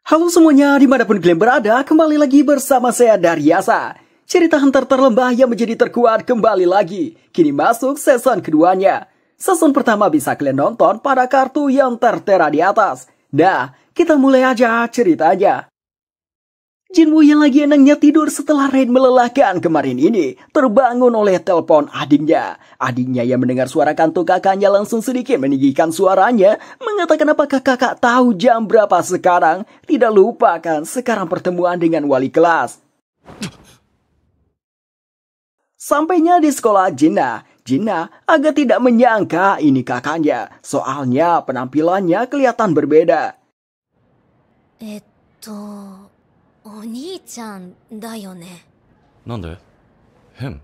Halo semuanya, dimanapun kalian berada, kembali lagi bersama saya Daryasa. Cerita Hunter terlembah yang menjadi terkuat kembali lagi. Kini masuk season keduanya. Season pertama bisa kalian nonton pada kartu yang tertera di atas. Dah, kita mulai aja ceritanya. Jinwoo yang lagi enaknya tidur setelah raid melelahkan kemarin ini terbangun oleh telepon adiknya. Adiknya yang mendengar suara kantuk kakaknya langsung sedikit meninggikan suaranya, mengatakan apakah kakak tahu jam berapa sekarang. Tidak lupa kan sekarang pertemuan dengan wali kelas. Sampainya di sekolah Jinna agak tidak menyangka ini kakaknya. Soalnya penampilannya kelihatan berbeda. お兄ちゃんだよね。なんで？変？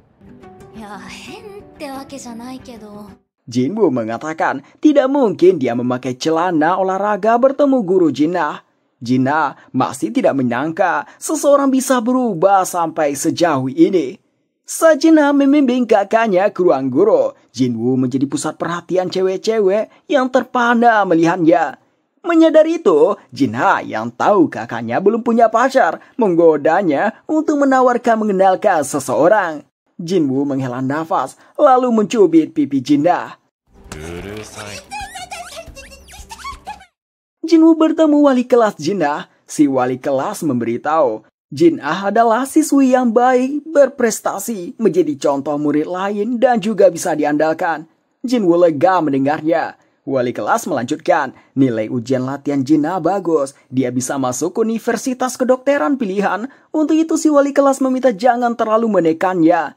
いや、変ってわけじゃないけど。 Jinwoo mengatakan tidak mungkin dia memakai celana olahraga bertemu guru Jinna. Jinna masih tidak menyangka seseorang bisa berubah sampai sejauh ini. Saat Jinna membimbing kakaknya ke ruang guru, Jinwoo menjadi pusat perhatian cewek-cewek yang terpana melihatnya. Menyadari itu, Jinna yang tahu kakaknya belum punya pacar menggodanya untuk menawarkan mengenalkan seseorang. Jinwoo menghela nafas lalu mencubit pipi Jinna. Jinwoo bertemu wali kelas Jinna. Si wali kelas memberitahu Jinna adalah siswi yang baik, berprestasi, menjadi contoh murid lain dan juga bisa diandalkan. Jinwoo lega mendengarnya. Wali kelas melanjutkan, nilai ujian latihan Jinna bagus. Dia bisa masuk universitas kedokteran pilihan. Untuk itu si wali kelas meminta jangan terlalu menekannya.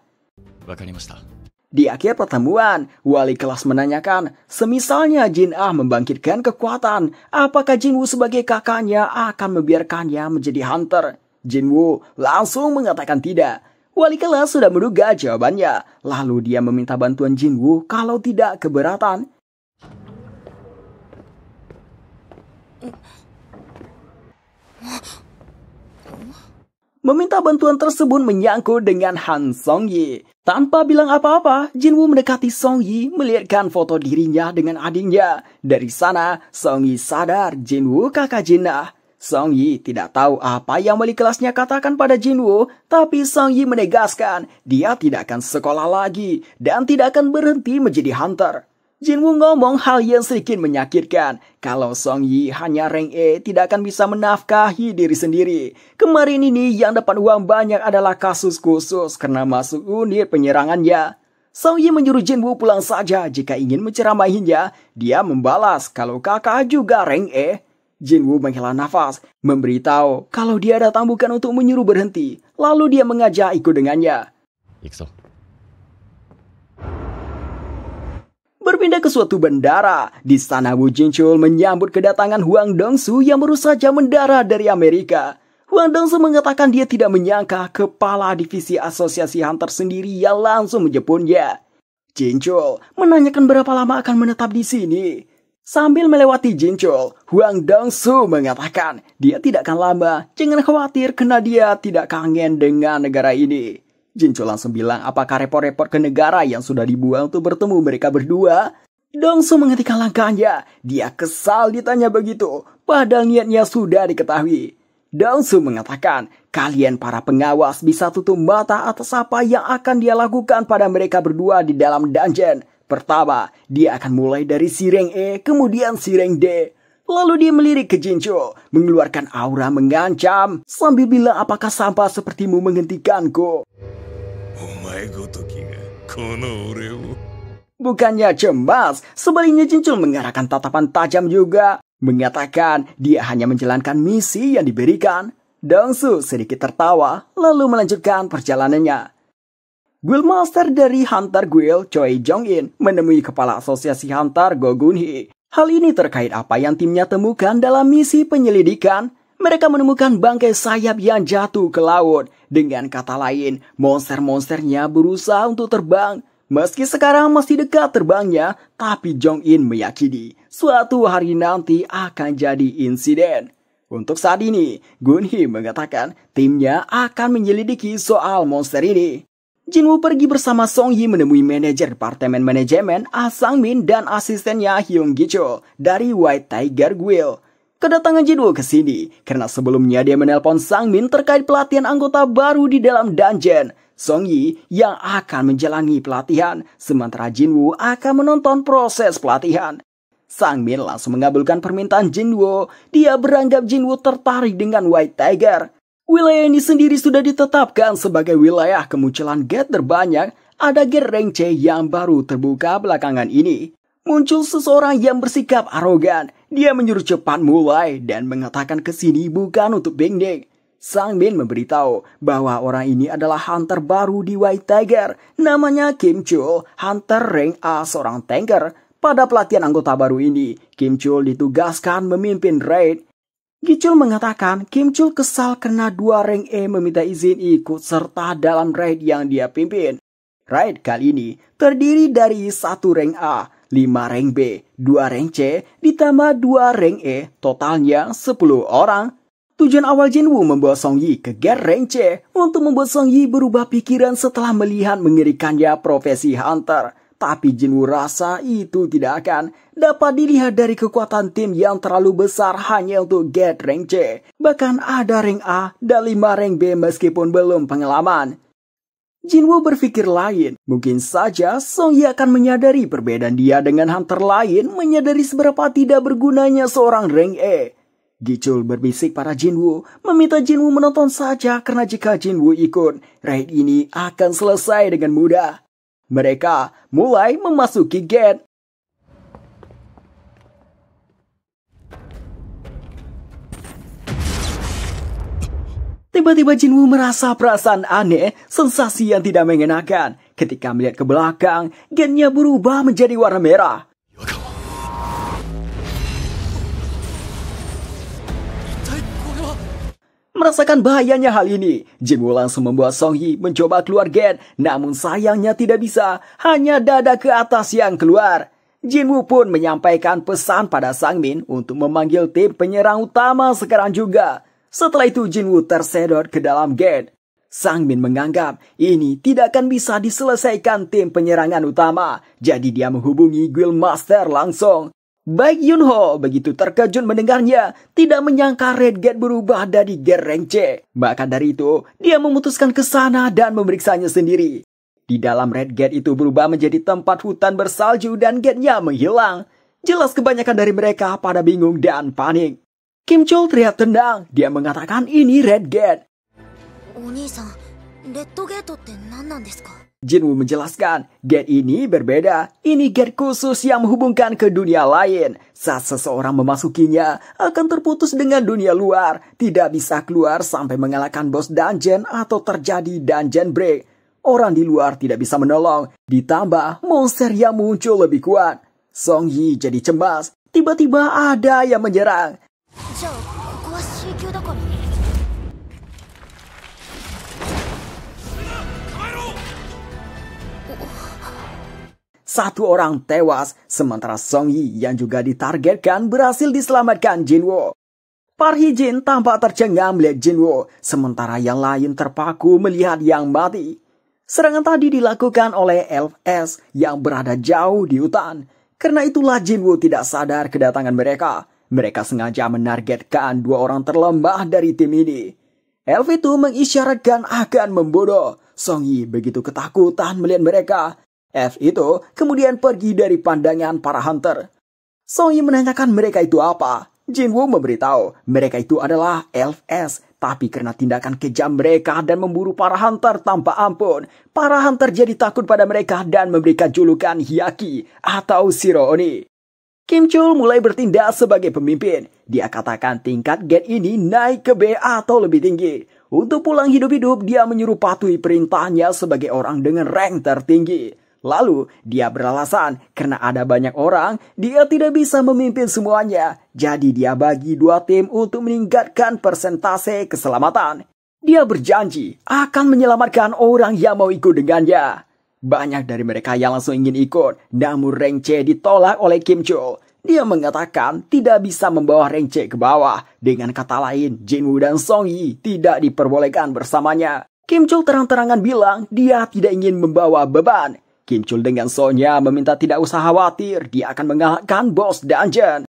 Di akhir pertemuan, wali kelas menanyakan, semisalnya Jinna membangkitkan kekuatan, apakah Jinwoo sebagai kakaknya akan membiarkannya menjadi hunter? Jinwoo langsung mengatakan tidak. Wali kelas sudah menduga jawabannya. Lalu dia meminta bantuan Jinwoo kalau tidak keberatan. Meminta bantuan tersebut menyangkut dengan Han Songyi. Tanpa bilang apa-apa, Jinwoo mendekati Songyi, melihatkan foto dirinya dengan adiknya. Dari sana, Songyi sadar Jinwoo kakak Jinna. Songyi tidak tahu apa yang wali kelasnya katakan pada Jinwoo, tapi Songyi menegaskan dia tidak akan sekolah lagi dan tidak akan berhenti menjadi hunter. Jinwoo ngomong hal yang sedikit menyakitkan. Kalau Songyi hanya rank E tidak akan bisa menafkahi diri sendiri. Kemarin ini yang dapat uang banyak adalah kasus khusus karena masuk unit penyerangannya. Songyi menyuruh Jinwoo pulang saja jika ingin menceramahinya. Dia membalas kalau kakak juga rank E. Jinwoo menghela nafas, memberitahu kalau dia datang bukan untuk menyuruh berhenti. Lalu dia mengajak ikut dengannya. Berpindah ke suatu bandara. Di sana Woo Jinchul menyambut kedatangan Hwang Dong-soo yang baru saja mendarat dari Amerika. Hwang Dong-soo mengatakan dia tidak menyangka kepala divisi asosiasi hunter sendiri yang langsung menjemputnya. Jinchul menanyakan berapa lama akan menetap di sini. Sambil melewati Jinchul, Hwang Dong-soo mengatakan dia tidak akan lama. Jangan khawatir karena dia tidak kangen dengan negara ini. Jinchul langsung bilang apakah repot-repot ke negara yang sudah dibuang untuk bertemu mereka berdua. Dong-soo menghentikan langkahnya. Dia kesal ditanya begitu, padahal niatnya sudah diketahui. Dong-soo mengatakan, kalian para pengawas bisa tutup mata atas apa yang akan dia lakukan pada mereka berdua di dalam dungeon. Pertama, dia akan mulai dari si rank E, kemudian si rank D. Lalu dia melirik ke Jinchul, mengeluarkan aura mengancam, sambil bilang apakah sampah sepertimu menghentikanku. Bukannya cemas, sebaliknya Jinchul mengarahkan tatapan tajam juga, mengatakan dia hanya menjalankan misi yang diberikan. Dong-soo sedikit tertawa, lalu melanjutkan perjalanannya. Guildmaster dari Hunter Guild, Choi Jong-in, menemui kepala asosiasi Hunter Go Gun-hee. Hal ini terkait apa yang timnya temukan dalam misi penyelidikan. Mereka menemukan bangkai sayap yang jatuh ke laut. Dengan kata lain, monster-monsternya berusaha untuk terbang. Meski sekarang masih dekat terbangnya, tapi Jong-in meyakini suatu hari nanti akan jadi insiden. Untuk saat ini, Gun-hee mengatakan timnya akan menyelidiki soal monster ini. Jinwoo pergi bersama Songyi menemui manajer departemen manajemen Ah Sang-min dan asistennya Hyung Gi-chul dari White Tiger Guild. Kedatangan Jinwoo ke sini karena sebelumnya dia menelpon Sang Min terkait pelatihan anggota baru di dalam dungeon. Song Yi yang akan menjalani pelatihan, sementara Jinwoo akan menonton proses pelatihan. Sang Min langsung mengabulkan permintaan Jinwoo. Dia beranggap Jinwoo tertarik dengan White Tiger. Wilayah ini sendiri sudah ditetapkan sebagai wilayah kemunculan gate terbanyak. Ada gate rank C yang baru terbuka belakangan ini. Muncul seseorang yang bersikap arogan. Dia menyuruh cepat mulai dan mengatakan ke sini bukan untuk piknik. Sang Min memberitahu bahwa orang ini adalah hunter baru di White Tiger. Namanya Kim Chul, hunter rank A, seorang tanker. Pada pelatihan anggota baru ini, Kim Chul ditugaskan memimpin raid. Gichul mengatakan Kim Chul kesal karena 2 rank E meminta izin ikut serta dalam raid yang dia pimpin. Raid kali ini terdiri dari 1 rank A, 5 rank B, 2 rank C, ditambah 2 rank E, totalnya 10 orang. Tujuan awal Jinwoo membawa Song Yi ke gate rank C untuk membuat Song Yi berubah pikiran setelah melihat mengerikannya profesi hunter. Tapi Jinwoo rasa itu tidak akan dapat dilihat dari kekuatan tim yang terlalu besar hanya untuk gate rank C. Bahkan ada rank A dan 5 rank B meskipun belum pengalaman. Jinwoo berpikir lain. Mungkin saja Song Yi akan menyadari perbedaan dia dengan hunter lain, menyadari seberapa tidak bergunanya seorang rank E. Gichul berbisik pada Jinwoo, meminta Jinwoo menonton saja karena jika Jinwoo ikut, raid ini akan selesai dengan mudah. Mereka mulai memasuki gate. Tiba-tiba Jinwoo merasa perasaan aneh, sensasi yang tidak mengenakan. Ketika melihat ke belakang, gate-nya berubah menjadi warna merah. Merasakan bahayanya hal ini, Jinwoo langsung membawa Song Yi mencoba keluar gate, namun sayangnya tidak bisa, hanya dada ke atas yang keluar. Jinwoo pun menyampaikan pesan pada Sang Min untuk memanggil tim penyerang utama sekarang juga. Setelah itu Jinwoo tersedot ke dalam gate. Sang Min menganggap ini tidak akan bisa diselesaikan tim penyerangan utama, jadi dia menghubungi Guild Master langsung. Baik Yunho begitu terkejut mendengarnya, tidak menyangka Red Gate berubah dari gate rank C. Maka dari itu, dia memutuskan ke sana dan memeriksanya sendiri. Di dalam Red Gate itu berubah menjadi tempat hutan bersalju dan gate-nya menghilang. Jelas kebanyakan dari mereka pada bingung dan panik. Kim Chul teriak tendang, dia mengatakan ini Red Gate. Oni-san, Red Gateって何なんですか? Jinwoo menjelaskan, gate ini berbeda. Ini gate khusus yang menghubungkan ke dunia lain. Saat seseorang memasukinya, akan terputus dengan dunia luar. Tidak bisa keluar sampai mengalahkan bos dungeon atau terjadi dungeon break. Orang di luar tidak bisa menolong. Ditambah, monster yang muncul lebih kuat. Song Yi jadi cemas. Tiba-tiba ada yang menyerang. Satu orang tewas, sementara Song Yi yang juga ditargetkan berhasil diselamatkan Jinwoo. Park Hee-jin tampak tercengang melihat Jinwoo, sementara yang lain terpaku melihat yang mati. Serangan tadi dilakukan oleh Elf S yang berada jauh di hutan. Karena itulah Jinwoo tidak sadar kedatangan mereka. Mereka sengaja menargetkan 2 orang terlembah dari tim ini. Elf itu mengisyaratkan akan membunuh. Song Yi begitu ketakutan melihat mereka. F itu kemudian pergi dari pandangan para hunter. Song Yi menanyakan mereka itu apa. Jinwoo memberitahu mereka itu adalah Elf S. Tapi karena tindakan kejam mereka dan memburu para hunter tanpa ampun, para hunter jadi takut pada mereka dan memberikan julukan Hyaki atau Shiro Oni. Kim Chul mulai bertindak sebagai pemimpin. Dia katakan tingkat gate ini naik ke B atau lebih tinggi. Untuk pulang hidup-hidup, dia menyuruh patuhi perintahnya sebagai orang dengan rank tertinggi. Lalu, dia beralasan karena ada banyak orang, dia tidak bisa memimpin semuanya. Jadi dia bagi 2 tim untuk meningkatkan persentase keselamatan. Dia berjanji akan menyelamatkan orang yang mau ikut dengannya. Banyak dari mereka yang langsung ingin ikut, namun rank C ditolak oleh Kim Chul. Dia mengatakan tidak bisa membawa rank C ke bawah. Dengan kata lain, Jinwoo dan Song Yi tidak diperbolehkan bersamanya. Kim Chul terang-terangan bilang dia tidak ingin membawa beban. Kim Chul dengan sonya meminta tidak usah khawatir, dia akan mengalahkan bos dungeon.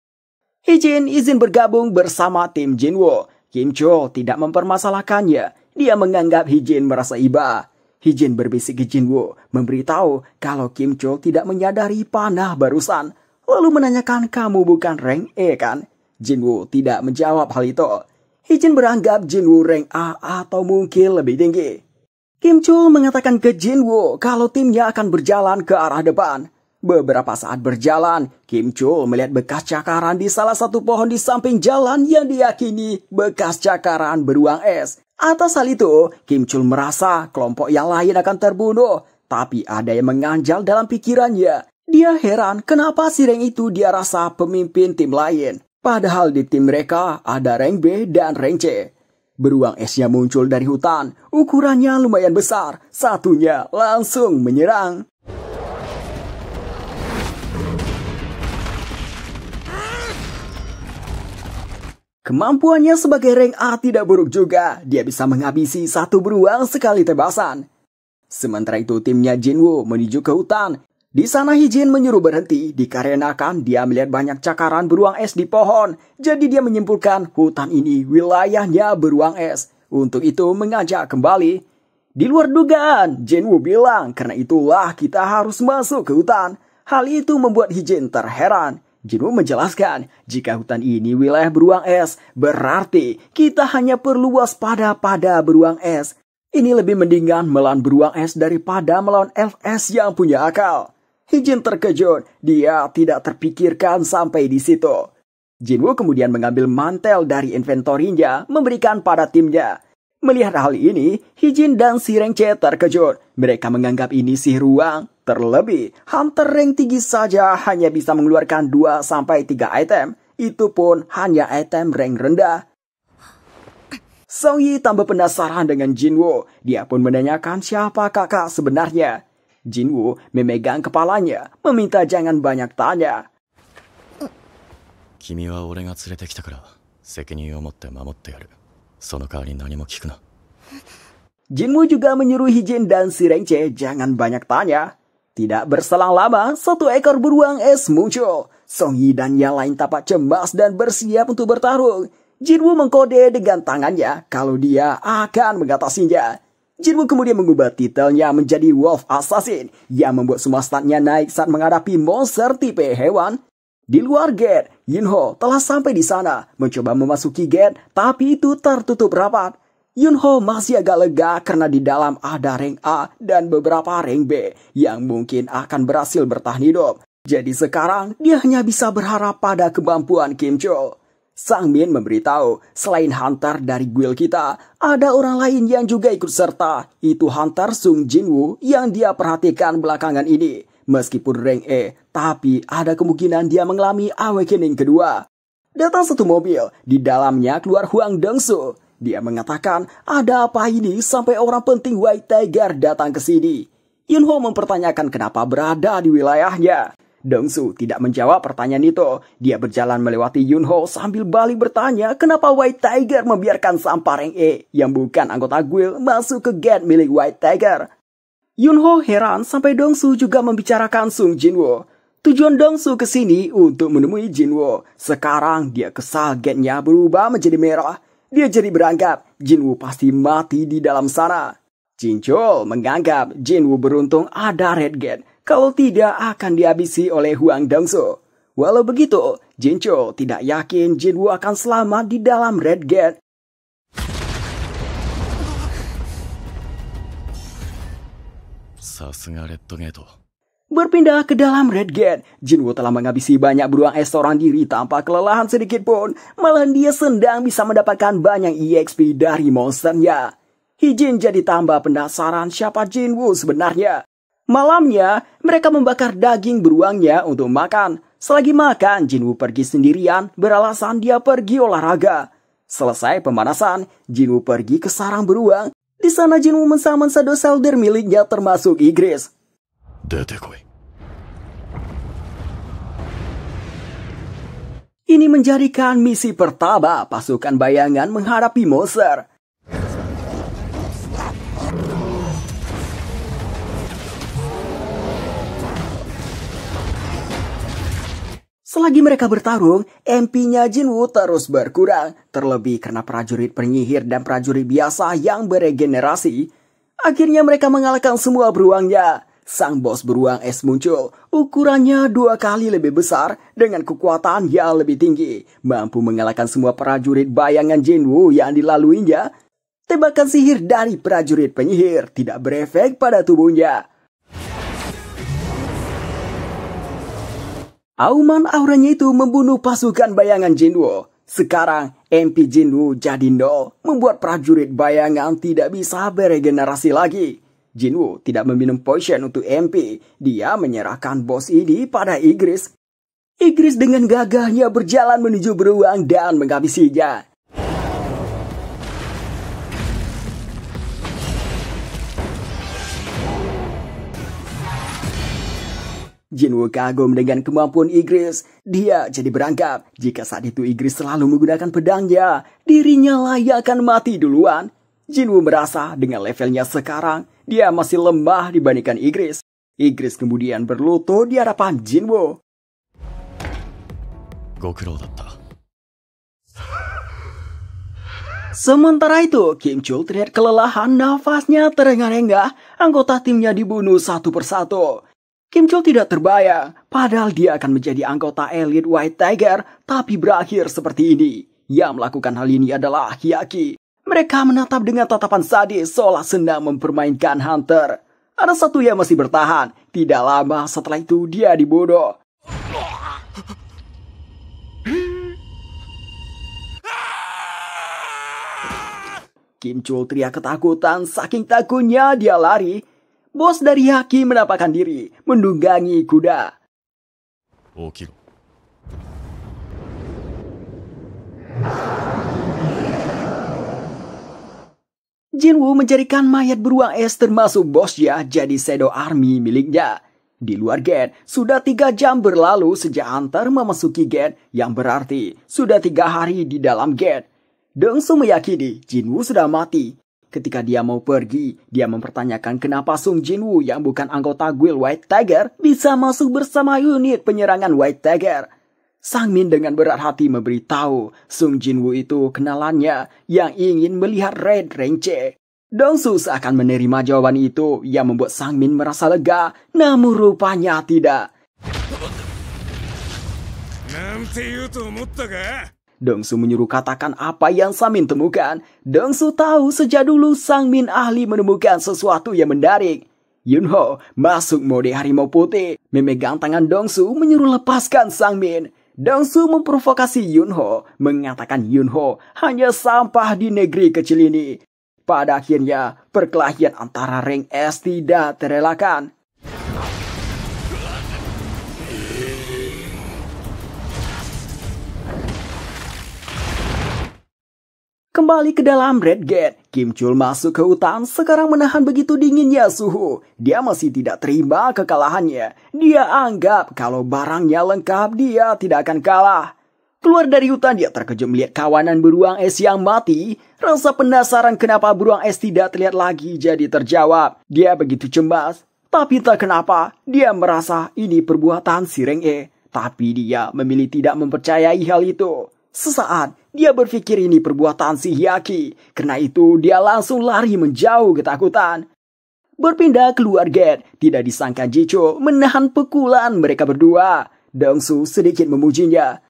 Hee-jin izin bergabung bersama tim Jinwoo. Kim Chul tidak mempermasalahkannya. Dia menganggap Hee-jin merasa iba. Hee-jin berbisik ke Jinwoo, memberitahu kalau Kim Chul tidak menyadari panah barusan. Lalu menanyakan, kamu bukan rank E kan? Jinwoo tidak menjawab hal itu. Hee-jin beranggap Jinwoo rank A atau mungkin lebih tinggi. Kim Chul mengatakan ke Jinwoo kalau timnya akan berjalan ke arah depan. Beberapa saat berjalan, Kim Chul melihat bekas cakaran di salah satu pohon di samping jalan yang diyakini bekas cakaran beruang es. Atas hal itu, Kim Chul merasa kelompok yang lain akan terbunuh. Tapi ada yang mengganjal dalam pikirannya. Dia heran kenapa si rank itu dia rasa pemimpin tim lain. Padahal di tim mereka ada rank B dan rank C. Beruang esnya muncul dari hutan. Ukurannya lumayan besar. Satunya langsung menyerang. Kemampuannya sebagai rank A tidak buruk juga. Dia bisa menghabisi satu beruang sekali tebasan. Sementara itu timnya Jinwoo menuju ke hutan. Di sana Hee-jin menyuruh berhenti dikarenakan dia melihat banyak cakaran beruang es di pohon. Jadi dia menyimpulkan hutan ini wilayahnya beruang es. Untuk itu mengajak kembali. Di luar dugaan, Jinwoo bilang karena itulah kita harus masuk ke hutan. Hal itu membuat Hee-jin terheran. Jinwoo menjelaskan, jika hutan ini wilayah beruang es, berarti kita hanya perlu waspada pada beruang es. Ini lebih mendingan melawan beruang es daripada melawan elf es yang punya akal. Hee-jin terkejut, dia tidak terpikirkan sampai di situ. Jinwoo kemudian mengambil mantel dari inventorinya, memberikan pada timnya. Melihat hal ini, Hee-jin dan si rank C terkejut. Mereka menganggap ini sihir ruang. Terlebih, hunter rank tinggi saja hanya bisa mengeluarkan 2-3 item. Itu pun hanya item rank rendah. Song Yi tambah penasaran dengan Jinwoo. Dia pun menanyakan siapa kakak sebenarnya. Jinwoo memegang kepalanya, meminta jangan banyak tanya. 君は俺が連れてきたから責任を持って守ってやる。その代わり何も聞くな。Jinwoo juga menyuruh Hee-jin dan si rank C jangan banyak tanya. Tidak berselang lama, satu ekor beruang es muncul. Song Yi dan yang lain tampak cemas dan bersiap untuk bertarung. Jinwoo mengkode dengan tangannya kalau dia akan mengatasinya. Jinwoo kemudian mengubah titelnya menjadi Wolf Assassin yang membuat semua statnya naik saat menghadapi monster tipe hewan. Di luar gate, Yunho telah sampai di sana, mencoba memasuki gate, tapi itu tertutup rapat. Yunho masih agak lega karena di dalam ada rank A dan beberapa rank B yang mungkin akan berhasil bertahan hidup. Jadi sekarang dia hanya bisa berharap pada kemampuan Kim Chul. Sang Min memberitahu, selain hunter dari guild kita, ada orang lain yang juga ikut serta. Itu hunter Sung Jinwoo yang dia perhatikan belakangan ini. Meskipun rank E, tapi ada kemungkinan dia mengalami awakening kedua. Datang satu mobil, di dalamnya keluar Huang Dongsu. Dia mengatakan, ada apa ini sampai orang penting White Tiger datang ke sini? Yunho mempertanyakan kenapa berada di wilayahnya. Dongsu tidak menjawab pertanyaan itu. Dia berjalan melewati Yunho sambil balik bertanya kenapa White Tiger membiarkan sampah rank E yang bukan anggota guild masuk ke gate milik White Tiger. Yunho heran sampai Dongsu juga membicarakan Sung Jinwoo. Tujuan Dongsu ke sini untuk menemui Jinwoo. Sekarang dia kesal gate-nya berubah menjadi merah. Dia jadi beranggap Jinwoo pasti mati di dalam sana. Jin Chul menganggap Jinwoo beruntung ada red gate. Kalau tidak akan dihabisi oleh Huang Dongsu. Walau begitu, Jin Chul tidak yakin Jinwoo akan selamat di dalam red gate. Berpindah ke dalam red gate, Jinwoo telah menghabisi banyak beruang es seorang diri tanpa kelelahan sedikit pun. Malah dia sedang bisa mendapatkan banyak EXP dari monsternya. Hee-jin jadi tambah penasaran siapa Jinwoo sebenarnya. Malamnya, mereka membakar daging beruangnya untuk makan. Selagi makan, Jinwoo pergi sendirian beralasan dia pergi olahraga. Selesai pemanasan, Jinwoo pergi ke sarang beruang. Di sana Jinwoo mensaman shadow soldier miliknya termasuk Igris. Ini menjadikan misi pertama pasukan bayangan menghadapi monster. Selagi mereka bertarung, MP-nya Jinwoo terus berkurang, terlebih karena prajurit penyihir dan prajurit biasa yang beregenerasi. Akhirnya mereka mengalahkan semua beruangnya. Sang bos beruang es muncul, ukurannya 2 kali lebih besar dengan kekuatan yang lebih tinggi, mampu mengalahkan semua prajurit bayangan Jinwoo yang dilaluinya. Tembakan sihir dari prajurit penyihir tidak berefek pada tubuhnya. Auman auranya itu membunuh pasukan bayangan Jinwoo. Sekarang MP Jinwoo jadi nol, membuat prajurit bayangan tidak bisa beregenerasi lagi. Jinwoo tidak meminum potion untuk MP. Dia menyerahkan bos ini pada Igris. Igris dengan gagahnya berjalan menuju beruang dan menghabisinya. Jinwoo kagum dengan kemampuan Igris. Dia jadi berangkap jika saat itu Igris selalu menggunakan pedangnya, dirinya layak akan mati duluan. Jinwoo merasa dengan levelnya sekarang, dia masih lemah dibandingkan Igris. Igris kemudian berlutut di hadapan Jinwoo. Sementara itu, Kim Chul terlihat kelelahan, nafasnya terengah-engah, anggota timnya dibunuh satu persatu. Kim Chul tidak terbayang, padahal dia akan menjadi anggota elit White Tiger, tapi berakhir seperti ini. Yang melakukan hal ini adalah Hyaki. Mereka menatap dengan tatapan sadis seolah sedang mempermainkan Hunter. Ada satu yang masih bertahan. Tidak lama setelah itu dia dibunuh. Kim Chul teriak ketakutan, saking takutnya dia lari. Bos dari Hyaki menampakkan diri, menunggangi kuda. Jinwoo menjadikan mayat beruang es termasuk bosnya jadi shadow army miliknya. Di luar gate, sudah 3 jam berlalu sejak Hunter memasuki gate, yang berarti sudah 3 hari di dalam gate. Dongsu meyakini Jinwoo sudah mati. Ketika dia mau pergi, dia mempertanyakan kenapa Sung Jinwoo yang bukan anggota guild White Tiger bisa masuk bersama unit penyerangan White Tiger. Sang Min dengan berat hati memberitahu Sung Jinwoo itu kenalannya yang ingin melihat Red Ranger. Dongsu seakan menerima jawaban itu yang membuat Sang Min merasa lega, namun rupanya tidak. Dongsu menyuruh katakan apa yang Sang Min temukan. Dongsu tahu sejak dulu Sang Min ahli menemukan sesuatu yang menarik. Yunho masuk mode harimau putih, memegang tangan Dongsu menyuruh lepaskan Sang Min. Dongsu memprovokasi Yunho, mengatakan Yunho hanya sampah di negeri kecil ini. Pada akhirnya, perkelahian antara rank S tidak terelakkan. Kembali ke dalam Red Gate, Kim Chul masuk ke hutan, sekarang menahan begitu dinginnya suhu. Dia masih tidak terima kekalahannya. Dia anggap kalau barangnya lengkap, dia tidak akan kalah. Keluar dari hutan, dia terkejut melihat kawanan beruang es yang mati. Rasa penasaran kenapa beruang es tidak terlihat lagi jadi terjawab. Dia begitu cemas, tapi tak kenapa, dia merasa ini perbuatan si Reng E. Tapi dia memilih tidak mempercayai hal itu. Sesaat, dia berpikir ini perbuatan si Hyaki. Karena itu, dia langsung lari menjauh ketakutan. Berpindah keluar gate, tidak disangka Jicho menahan pukulan mereka berdua. Dongsu sedikit memujinya.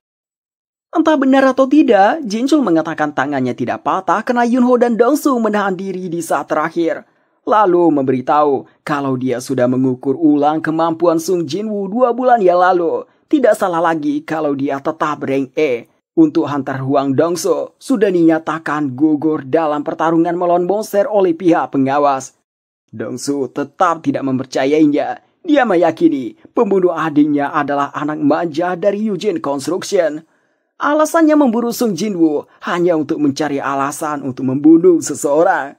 Entah benar atau tidak, Jinchul mengatakan tangannya tidak patah karena Yunho dan Dongsu menahan diri di saat terakhir. Lalu memberitahu kalau dia sudah mengukur ulang kemampuan Sung Jinwoo 2 bulan yang lalu. Tidak salah lagi kalau dia tetap rank E. Untuk Hunter Huang Dongsu sudah dinyatakan gugur dalam pertarungan melawan monster oleh pihak pengawas. Dongsu tetap tidak mempercayainya. Dia meyakini pembunuh adiknya adalah anak manja dari Eugene Construction. Alasannya memburu Sung Jinwoo hanya untuk mencari alasan untuk membunuh seseorang.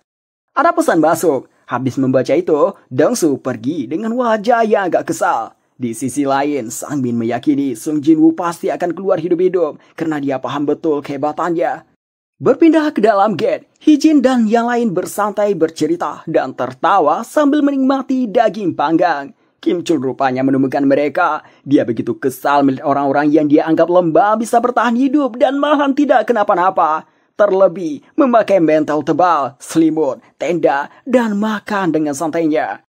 Ada pesan masuk. Habis membaca itu, Dongsu pergi dengan wajah yang agak kesal. Di sisi lain, Sang Min meyakini Sung Jinwoo pasti akan keluar hidup-hidup karena dia paham betul kehebatannya. Berpindah ke dalam gate, Hijin dan yang lain bersantai bercerita dan tertawa sambil menikmati daging panggang. Kim Chul rupanya menemukan mereka. Dia begitu kesal melihat orang-orang yang dia anggap lembah bisa bertahan hidup dan malahan tidak kenapa-napa. Terlebih memakai mental tebal, selimut, tenda, dan makan dengan santainya.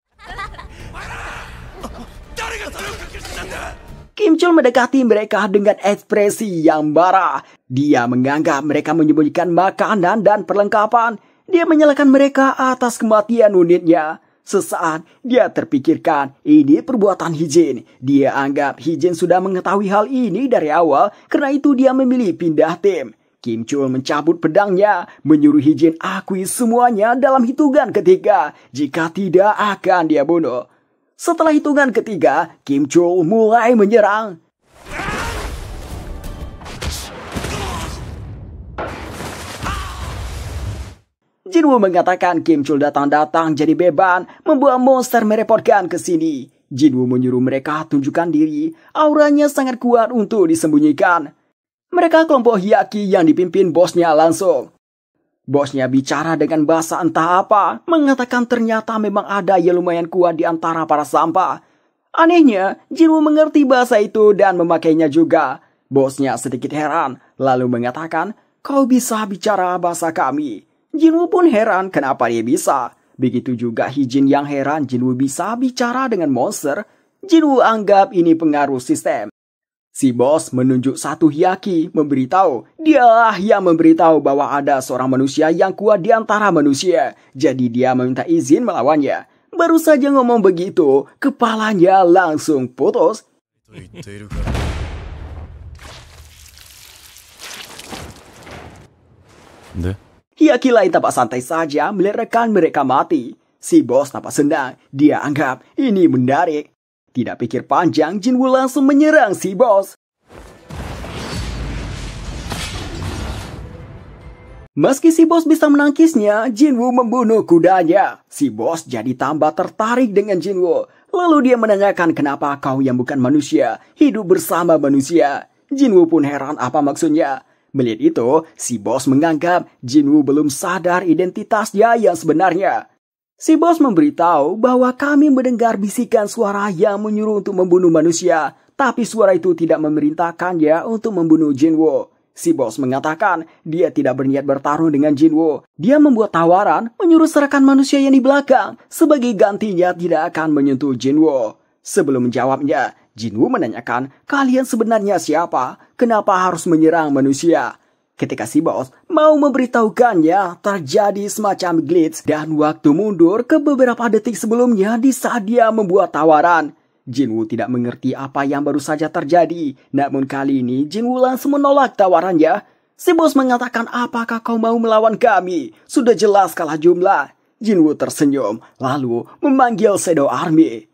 Kim Chul mendekati mereka dengan ekspresi yang marah. Dia menganggap mereka menyembunyikan makanan dan perlengkapan. Dia menyalahkan mereka atas kematian unitnya. Sesaat dia terpikirkan ini perbuatan Hijin. Dia anggap Hijin sudah mengetahui hal ini dari awal, karena itu dia memilih pindah tim. Kim Chul mencabut pedangnya, menyuruh Hijin akui semuanya dalam hitungan ketiga. Jika tidak akan dia bunuh. Setelah hitungan ketiga, Kim Chul mulai menyerang. Jinwoo mengatakan Kim Chul datang-datang jadi beban, membuat monster merepotkan ke sini. Jinwoo menyuruh mereka tunjukkan diri, auranya sangat kuat untuk disembunyikan. Mereka kelompok Hyaki yang dipimpin bosnya langsung. Bosnya bicara dengan bahasa entah apa, mengatakan ternyata memang ada yang lumayan kuat di antara para sampah. Anehnya, Jinwoo mengerti bahasa itu dan memakainya juga. Bosnya sedikit heran, lalu mengatakan, "Kau bisa bicara bahasa kami." Jinwoo pun heran kenapa dia bisa. Begitu juga Hijin yang heran Jinwoo bisa bicara dengan monster. Jinwoo anggap ini pengaruh sistem. Si bos menunjuk satu Hyaki, memberitahu dialah yang memberitahu bahwa ada seorang manusia yang kuat di antara manusia. Jadi dia meminta izin melawannya. Baru saja ngomong begitu, kepalanya langsung putus. Hyaki lain tampak santai saja melihat rekan mereka mati. Si bos tampak senang, dia anggap ini menarik. Tidak pikir panjang, Jinwoo langsung menyerang si bos. Meski si bos bisa menangkisnya, Jinwoo membunuh kudanya. Si bos jadi tambah tertarik dengan Jinwoo. Lalu dia menanyakan kenapa kau yang bukan manusia hidup bersama manusia. Jinwoo pun heran apa maksudnya. Melihat itu, si bos menganggap Jinwoo belum sadar identitasnya yang sebenarnya. Si bos memberitahu bahwa kami mendengar bisikan suara yang menyuruh untuk membunuh manusia, tapi suara itu tidak memerintahkannya untuk membunuh Jinwoo. Si bos mengatakan dia tidak berniat bertarung dengan Jinwoo. Dia membuat tawaran menyuruh serahkan manusia yang di belakang, sebagai gantinya tidak akan menyentuh Jinwoo. Sebelum menjawabnya, Jinwoo menanyakan, kalian sebenarnya siapa? Kenapa harus menyerang manusia? Ketika si bos mau memberitahukannya, terjadi semacam glitch dan waktu mundur ke beberapa detik sebelumnya di saat dia membuat tawaran. Jinwoo tidak mengerti apa yang baru saja terjadi, namun kali ini Jinwoo langsung menolak tawarannya. Si bos mengatakan, apakah kau mau melawan kami? Sudah jelas kalah jumlah. Jinwoo tersenyum, lalu memanggil Shadow Army.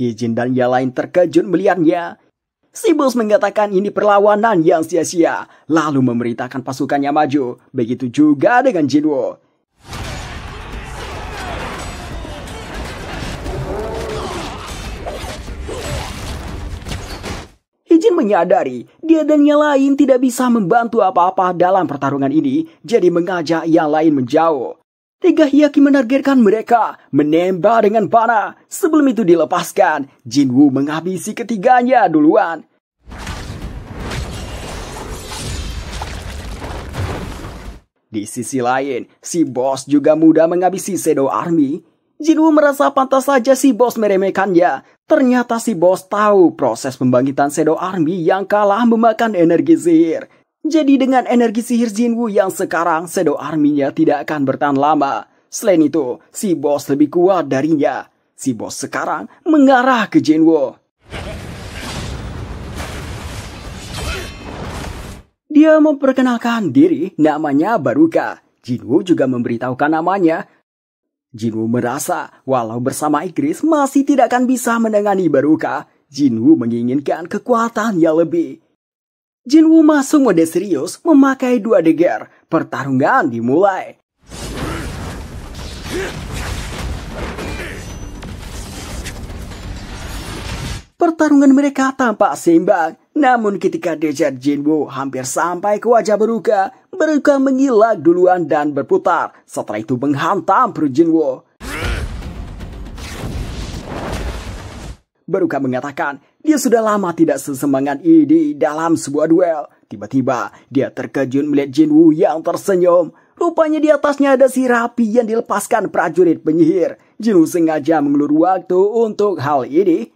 Hijin dan yang lain terkejut melihatnya. Si bos mengatakan ini perlawanan yang sia-sia, lalu memerintahkan pasukannya maju. Begitu juga dengan Jinwoo. Hijin menyadari dia dan yang lain tidak bisa membantu apa-apa dalam pertarungan ini, jadi mengajak yang lain menjauh. 3 Hyaki menargetkan mereka, menembak dengan panah. Sebelum itu dilepaskan, Jinwoo menghabisi ketiganya duluan. Di sisi lain, si bos juga mudah menghabisi Shadow Army. Jinwoo merasa pantas saja si bos meremehkannya. Ternyata si bos tahu proses pembangkitan Shadow Army yang kalah memakan energi sihir. Jadi dengan energi sihir Jinwoo yang sekarang, Shadow Army-nya tidak akan bertahan lama. Selain itu, si bos lebih kuat darinya. Si bos sekarang mengarah ke Jinwoo. Dia memperkenalkan diri, namanya Baruka. Jinwoo juga memberitahukan namanya. Jinwoo merasa walau bersama Igris masih tidak akan bisa menangani Baruka. Jinwoo menginginkan kekuatan yang lebih. Jinwoo masuk mode serius memakai 2 dagger. Pertarungan dimulai. Pertarungan mereka tampak seimbang. Namun ketika dagger Jinwoo hampir sampai ke wajah Baruka Baruka mengilag duluan dan berputar. Setelah itu menghantam perut Jinwoo. Baruka mengatakan dia sudah lama tidak sesemangat ini dalam sebuah duel. Tiba-tiba dia terkejut melihat Jinwoo yang tersenyum. Rupanya di atasnya ada sirapi yang dilepaskan prajurit penyihir. Jinwoo sengaja mengulur waktu untuk hal ini.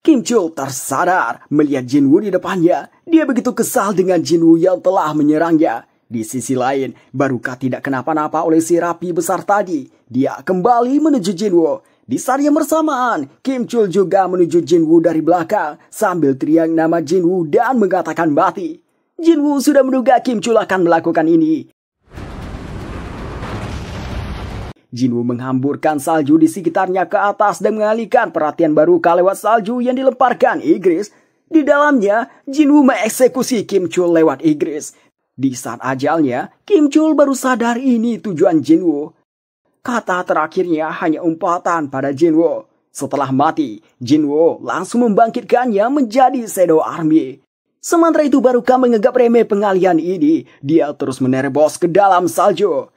Kim Chul tersadar melihat Jinwoo di depannya. Dia begitu kesal dengan Jinwoo yang telah menyerangnya. Di sisi lain, Baruka tidak kenapa-napa oleh sirapi besar tadi. Dia kembali menuju Jinwoo. Di saat yang bersamaan, Kim Chul juga menuju Jinwoo dari belakang sambil teriak nama Jinwoo dan mengatakan mati. Jinwoo sudah menduga Kim Chul akan melakukan ini. Jinwoo menghamburkan salju di sekitarnya ke atas dan mengalihkan perhatian Baruka lewat salju yang dilemparkan Igris. Di dalamnya, Jinwoo mengeksekusi Kim Chul lewat Igris. Di saat ajalnya, Kim Chul baru sadar ini tujuan Jinwoo. Kata terakhirnya hanya umpatan pada Jinwoo. Setelah mati, Jinwoo langsung membangkitkannya menjadi Shadow Army. Sementara itu Baruka menganggap remeh pengalihan ini. Dia terus menerobos ke dalam salju.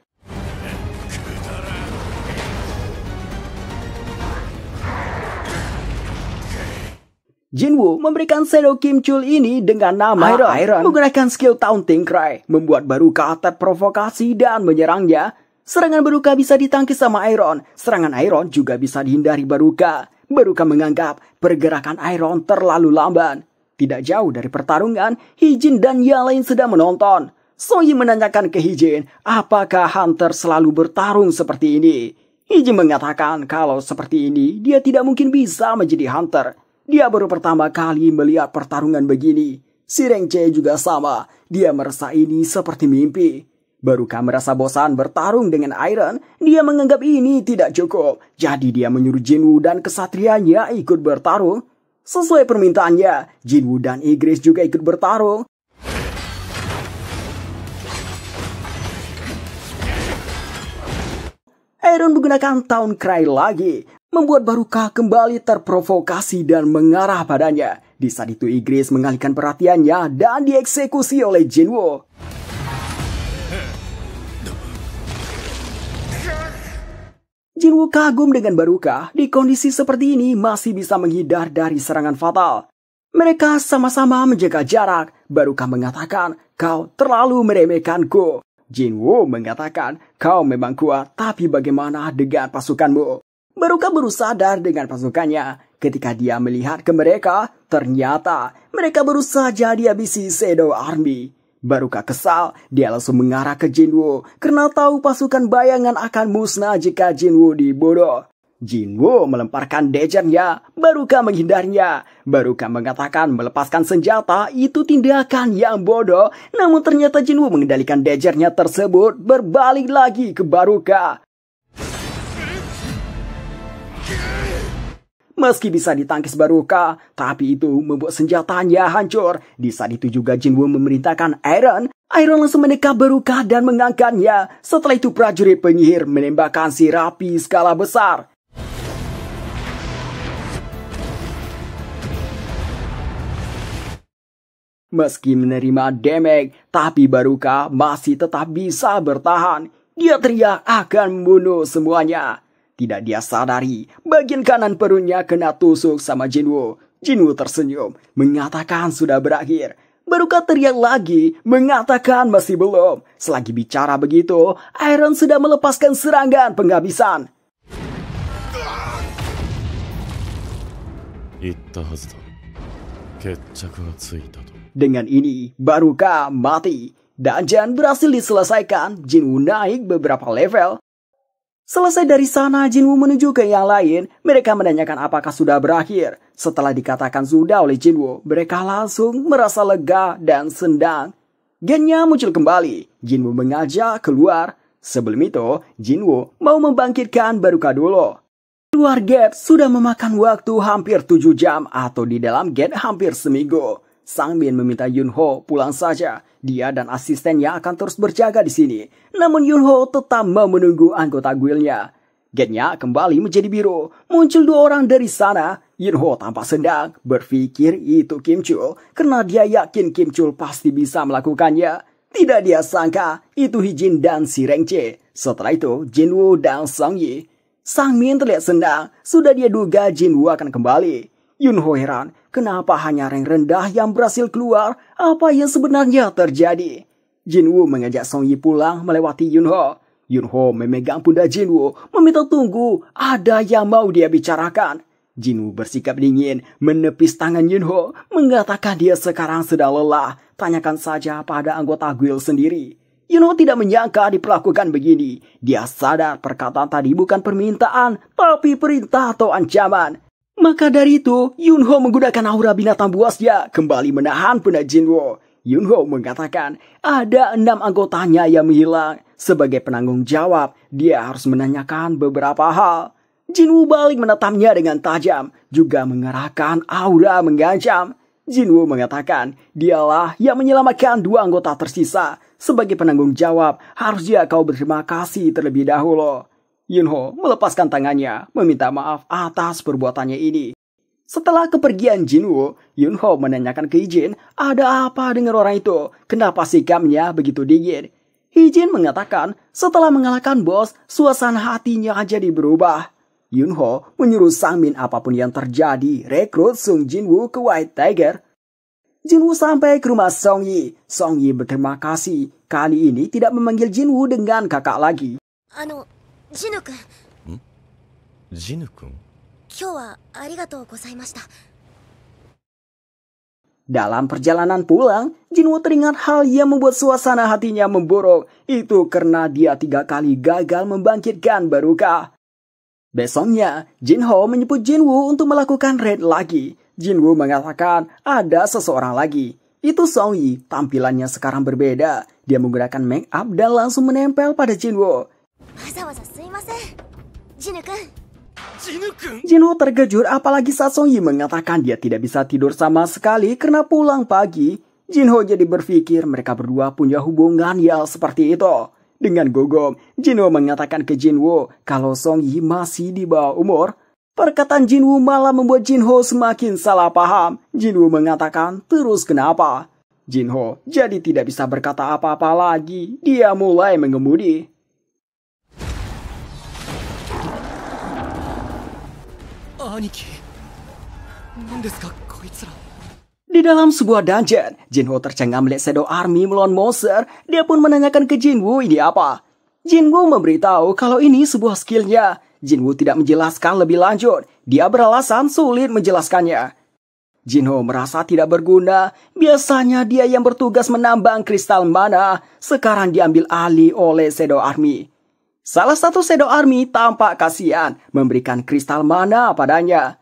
Jinwoo memberikan Shadow Kim Chul ini dengan nama Iron. Menggunakan skill Taunting Cry, membuat Baruka terprovokasi dan menyerangnya. Serangan Baruka bisa ditangkis sama Iron. Serangan Iron juga bisa dihindari Baruka. Baruka menganggap pergerakan Iron terlalu lamban. Tidak jauh dari pertarungan, Hijin dan yang lain sedang menonton. Soyi menanyakan ke Hijin, apakah Hunter selalu bertarung seperti ini? Hijin mengatakan kalau seperti ini, dia tidak mungkin bisa menjadi Hunter. Dia baru pertama kali melihat pertarungan begini. Si Reng Che juga sama. Dia merasa ini seperti mimpi. Baruka merasa bosan bertarung dengan Iron. Dia menganggap ini tidak cukup. Jadi dia menyuruh Jinwoo dan kesatrianya ikut bertarung. Sesuai permintaannya, Jinwoo dan Igris juga ikut bertarung. Iron menggunakan Taunt Cry lagi, membuat Baruka kembali terprovokasi dan mengarah padanya. Di saat itu Igris mengalihkan perhatiannya dan dieksekusi oleh Jinwoo. Jinwoo kagum dengan Baruka, di kondisi seperti ini masih bisa menghindar dari serangan fatal. Mereka sama-sama menjaga jarak. Baruka mengatakan, kau terlalu meremehkanku. Jinwoo mengatakan, kau memang kuat, tapi bagaimana dengan pasukanmu? Baruka baru sadar dengan pasukannya. Ketika dia melihat ke mereka, ternyata mereka baru saja dihabisi Shadow Army. Baruka kesal, dia langsung mengarah ke Jinwoo karena tahu pasukan bayangan akan musnah jika Jinwoo dibunuh. Jinwoo melemparkan dagernya, Baruka menghindarnya. Baruka mengatakan melepaskan senjata itu tindakan yang bodoh, namun ternyata Jinwoo mengendalikan dagernya tersebut berbalik lagi ke Baruka. Meski bisa ditangkis Baruka, tapi itu membuat senjatanya hancur. Di saat itu juga Jinwoo memerintahkan Iron langsung mendekap Baruka dan mengangkatnya. Setelah itu prajurit penyihir menembakkan sirapi skala besar. Meski menerima damage, tapi Baruka masih tetap bisa bertahan. Dia teriak akan membunuh semuanya. Tidak dia sadari, bagian kanan perutnya kena tusuk sama Jinwoo. Jinwoo tersenyum, mengatakan sudah berakhir. Baruka teriak lagi, mengatakan masih belum. Selagi bicara begitu, Iron sudah melepaskan serangan penghabisan. Dengan ini, Baruka mati. Dungeon berhasil diselesaikan, Jinwoo naik beberapa level. Selesai dari sana, Jinwoo menuju ke yang lain. Mereka menanyakan apakah sudah berakhir. Setelah dikatakan sudah oleh Jinwoo, mereka langsung merasa lega dan senang. Gennya muncul kembali. Jinwoo mengajak keluar. Sebelum itu, Jinwoo mau membangkitkan Baruka dulu. Keluar gate sudah memakan waktu hampir 7 jam atau di dalam gate hampir seminggu. Sang Min meminta Yunho pulang saja. Dia dan asistennya akan terus berjaga di sini. Namun Yunho tetap mau menunggu anggota guildnya. Gate-nya kembali menjadi biru. Muncul 2 orang dari sana. Yunho tampak senang, berpikir itu Kim Chul karena dia yakin Kim Chul pasti bisa melakukannya. Tidak dia sangka itu Hijin dan si Rengche. Setelah itu Jinwoo dan Song Yi. Sang Min terlihat senang, sudah dia duga Jinwoo akan kembali. Yunho heran, kenapa hanya rank rendah yang berhasil keluar? Apa yang sebenarnya terjadi? Jinwoo mengajak Song Yi pulang melewati Yunho. Yunho memegang pundak Jinwoo, meminta tunggu, ada yang mau dia bicarakan. Jinwoo bersikap dingin, menepis tangan Yunho, mengatakan dia sekarang sedang lelah. Tanyakan saja pada anggota guild sendiri. Yunho tidak menyangka diperlakukan begini. Dia sadar perkataan tadi bukan permintaan, tapi perintah atau ancaman. Maka dari itu, Yunho menggunakan aura binatang buasnya, kembali menahan pundak Jinwoo. Yunho mengatakan ada 6 anggotanya yang menghilang. Sebagai penanggung jawab, dia harus menanyakan beberapa hal. Jinwoo balik menatapnya dengan tajam, juga mengerahkan aura mengancam. Jinwoo mengatakan dialah yang menyelamatkan 2 anggota tersisa. Sebagai penanggung jawab, harusnya kau berterima kasih terlebih dahulu. Yunho melepaskan tangannya, meminta maaf atas perbuatannya ini. Setelah kepergian Jinwoo, Yunho menanyakan ke Hijin, ada apa dengan orang itu? Kenapa sikapnya begitu dingin? Hijin mengatakan, setelah mengalahkan bos, suasana hatinya jadi berubah. Yunho menyuruh Sang Min apapun yang terjadi, rekrut Sung Jinwoo ke White Tiger. Jinwoo sampai ke rumah Song Yi. Song Yi berterima kasih, kali ini tidak memanggil Jinwoo dengan kakak lagi. Jinu-kun, ジヌ君 今日はありがとうございました。 Dalam perjalanan pulang, Jinwoo teringat hal yang membuat suasana hatinya memburuk. Itu karena dia 3 kali gagal membangkitkan Baruka. Besoknya, Jinho menyebut Jinwoo untuk melakukan raid lagi. Jinwoo mengatakan ada seseorang lagi. Itu Song Yi, tampilannya sekarang berbeda. Dia menggunakan make up dan langsung menempel pada Jinwoo. Jinwoo terkejut apalagi saat Song Yi mengatakan dia tidak bisa tidur sama sekali karena pulang pagi. Jinho jadi berpikir mereka berdua punya hubungan yang seperti itu. Dengan gugup, Jinho mengatakan ke Jinwoo kalau Song Yi masih di bawah umur. Perkataan Jinwoo malah membuat Jinho semakin salah paham. Jinwoo mengatakan terus kenapa? Jinho jadi tidak bisa berkata apa-apa lagi. Dia mulai mengemudi. Di dalam sebuah dungeon, Jinho tercengang melihat Shadow Army melawan monster. Dia pun menanyakan ke Jinwoo ini apa. Jinwoo memberitahu kalau ini sebuah skillnya. Jinwoo tidak menjelaskan lebih lanjut. Dia beralasan sulit menjelaskannya. Jinho merasa tidak berguna. Biasanya dia yang bertugas menambang kristal mana. Sekarang diambil alih oleh Shadow Army. Salah satu Shadow Army tampak kasihan memberikan kristal mana padanya.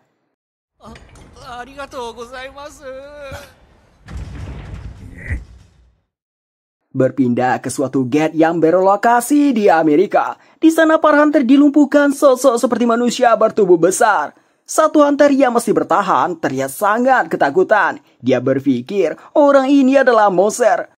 Berpindah ke suatu gate yang berlokasi di Amerika. Di sana para hunter dilumpuhkan sosok seperti manusia bertubuh besar. Satu hunter yang masih bertahan terlihat sangat ketakutan. Dia berpikir orang ini adalah monster.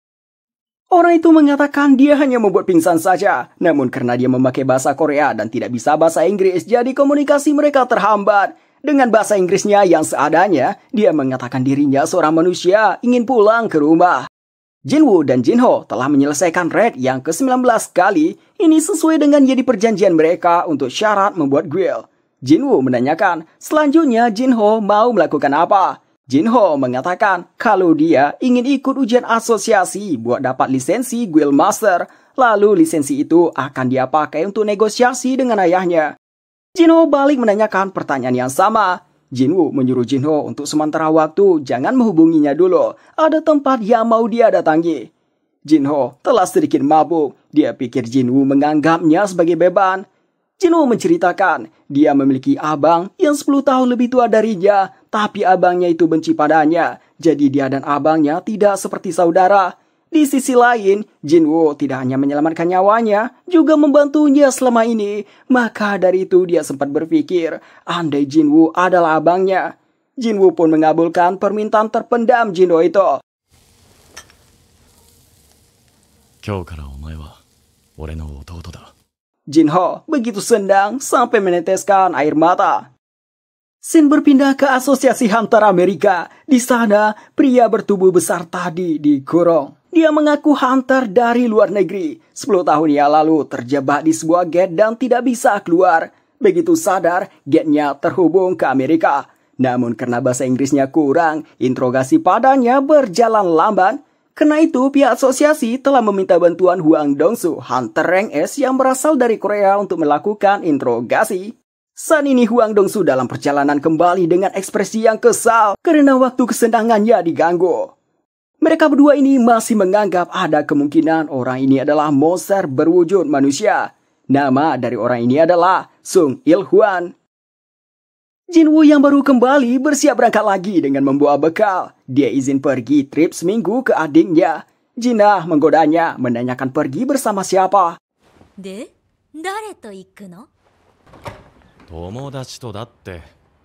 Orang itu mengatakan dia hanya membuat pingsan saja. Namun karena dia memakai bahasa Korea dan tidak bisa bahasa Inggris, jadi komunikasi mereka terhambat. Dengan bahasa Inggrisnya yang seadanya, dia mengatakan dirinya seorang manusia ingin pulang ke rumah. Jinwoo dan Jinho telah menyelesaikan raid yang ke-19 kali. Ini sesuai dengan jadi perjanjian mereka untuk syarat membuat guild. Jinwoo menanyakan, selanjutnya Jinho mau melakukan apa? Jinho mengatakan kalau dia ingin ikut ujian asosiasi buat dapat lisensi Guild Master. Lalu lisensi itu akan dia pakai untuk negosiasi dengan ayahnya. Jinho balik menanyakan pertanyaan yang sama. Jinwoo menyuruh Jinho untuk sementara waktu jangan menghubunginya dulu. Ada tempat yang mau dia datangi. Jinho telah sedikit mabuk. Dia pikir Jinwoo menganggapnya sebagai beban. Jinwoo menceritakan dia memiliki abang yang 10 tahun lebih tua darinya. Tapi abangnya itu benci padanya. Jadi dia dan abangnya tidak seperti saudara. Di sisi lain, Jinwoo tidak hanya menyelamatkan nyawanya, juga membantunya selama ini. Maka dari itu dia sempat berpikir, andai Jinwoo adalah abangnya. Jinwoo pun mengabulkan permintaan terpendam Jinho itu. 今日からお前は俺の弟だ。Jinho begitu senang sampai meneteskan air mata. Scene berpindah ke Asosiasi Hunter Amerika. Di sana, pria bertubuh besar tadi dikurung. Dia mengaku hunter dari luar negeri. 10 tahun yang lalu terjebak di sebuah gate dan tidak bisa keluar. Begitu sadar, gate-nya terhubung ke Amerika. Namun karena bahasa Inggrisnya kurang, interogasi padanya berjalan lamban. Karena itu, pihak asosiasi telah meminta bantuan Hwang Dong-soo, hunter rank S yang berasal dari Korea untuk melakukan interogasi. Saat ini Hwang Dong-soo dalam perjalanan kembali dengan ekspresi yang kesal karena waktu kesenangannya diganggu. Mereka berdua ini masih menganggap ada kemungkinan orang ini adalah monster berwujud manusia. Nama dari orang ini adalah Sung Il-hwan. Jinwoo yang baru kembali bersiap berangkat lagi dengan membawa bekal. Dia izin pergi trip seminggu ke adiknya. Jinah menggodanya, menanyakan pergi bersama siapa. で、誰と行くの？友達とだって。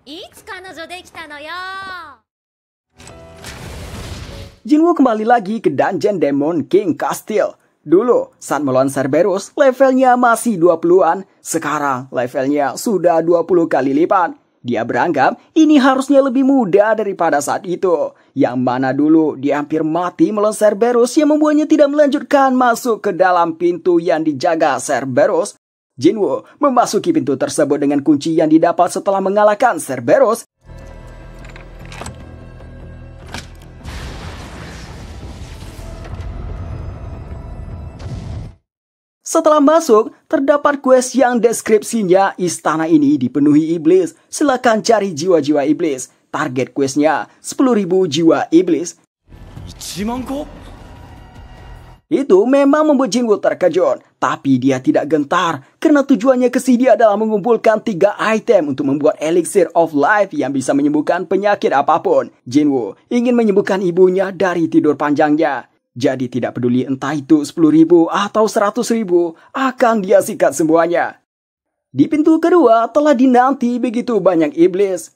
いつ彼女できたのよ。Jinwoo kembali lagi ke Dungeon Demon King Castle. Dulu, saat melawan Cerberus, levelnya masih 20-an. Sekarang, levelnya sudah 20 kali lipat. Dia beranggap ini harusnya lebih mudah daripada saat itu. Yang mana dulu dia hampir mati melawan Cerberus yang membuatnya tidak melanjutkan masuk ke dalam pintu yang dijaga Cerberus. Jinwoo memasuki pintu tersebut dengan kunci yang didapat setelah mengalahkan Cerberus. Setelah masuk, terdapat quest yang deskripsinya istana ini dipenuhi iblis. Silakan cari jiwa-jiwa iblis. Target questnya 10.000 jiwa iblis. 1万個? Itu memang membuat Jinwoo terkejut. Tapi dia tidak gentar. Karena tujuannya ke sini adalah mengumpulkan 3 item untuk membuat elixir of life yang bisa menyembuhkan penyakit apapun. Jinwoo ingin menyembuhkan ibunya dari tidur panjangnya. Jadi tidak peduli entah itu 10.000 atau 100.000, akan dia sikat semuanya. Di pintu kedua telah dinanti begitu banyak iblis.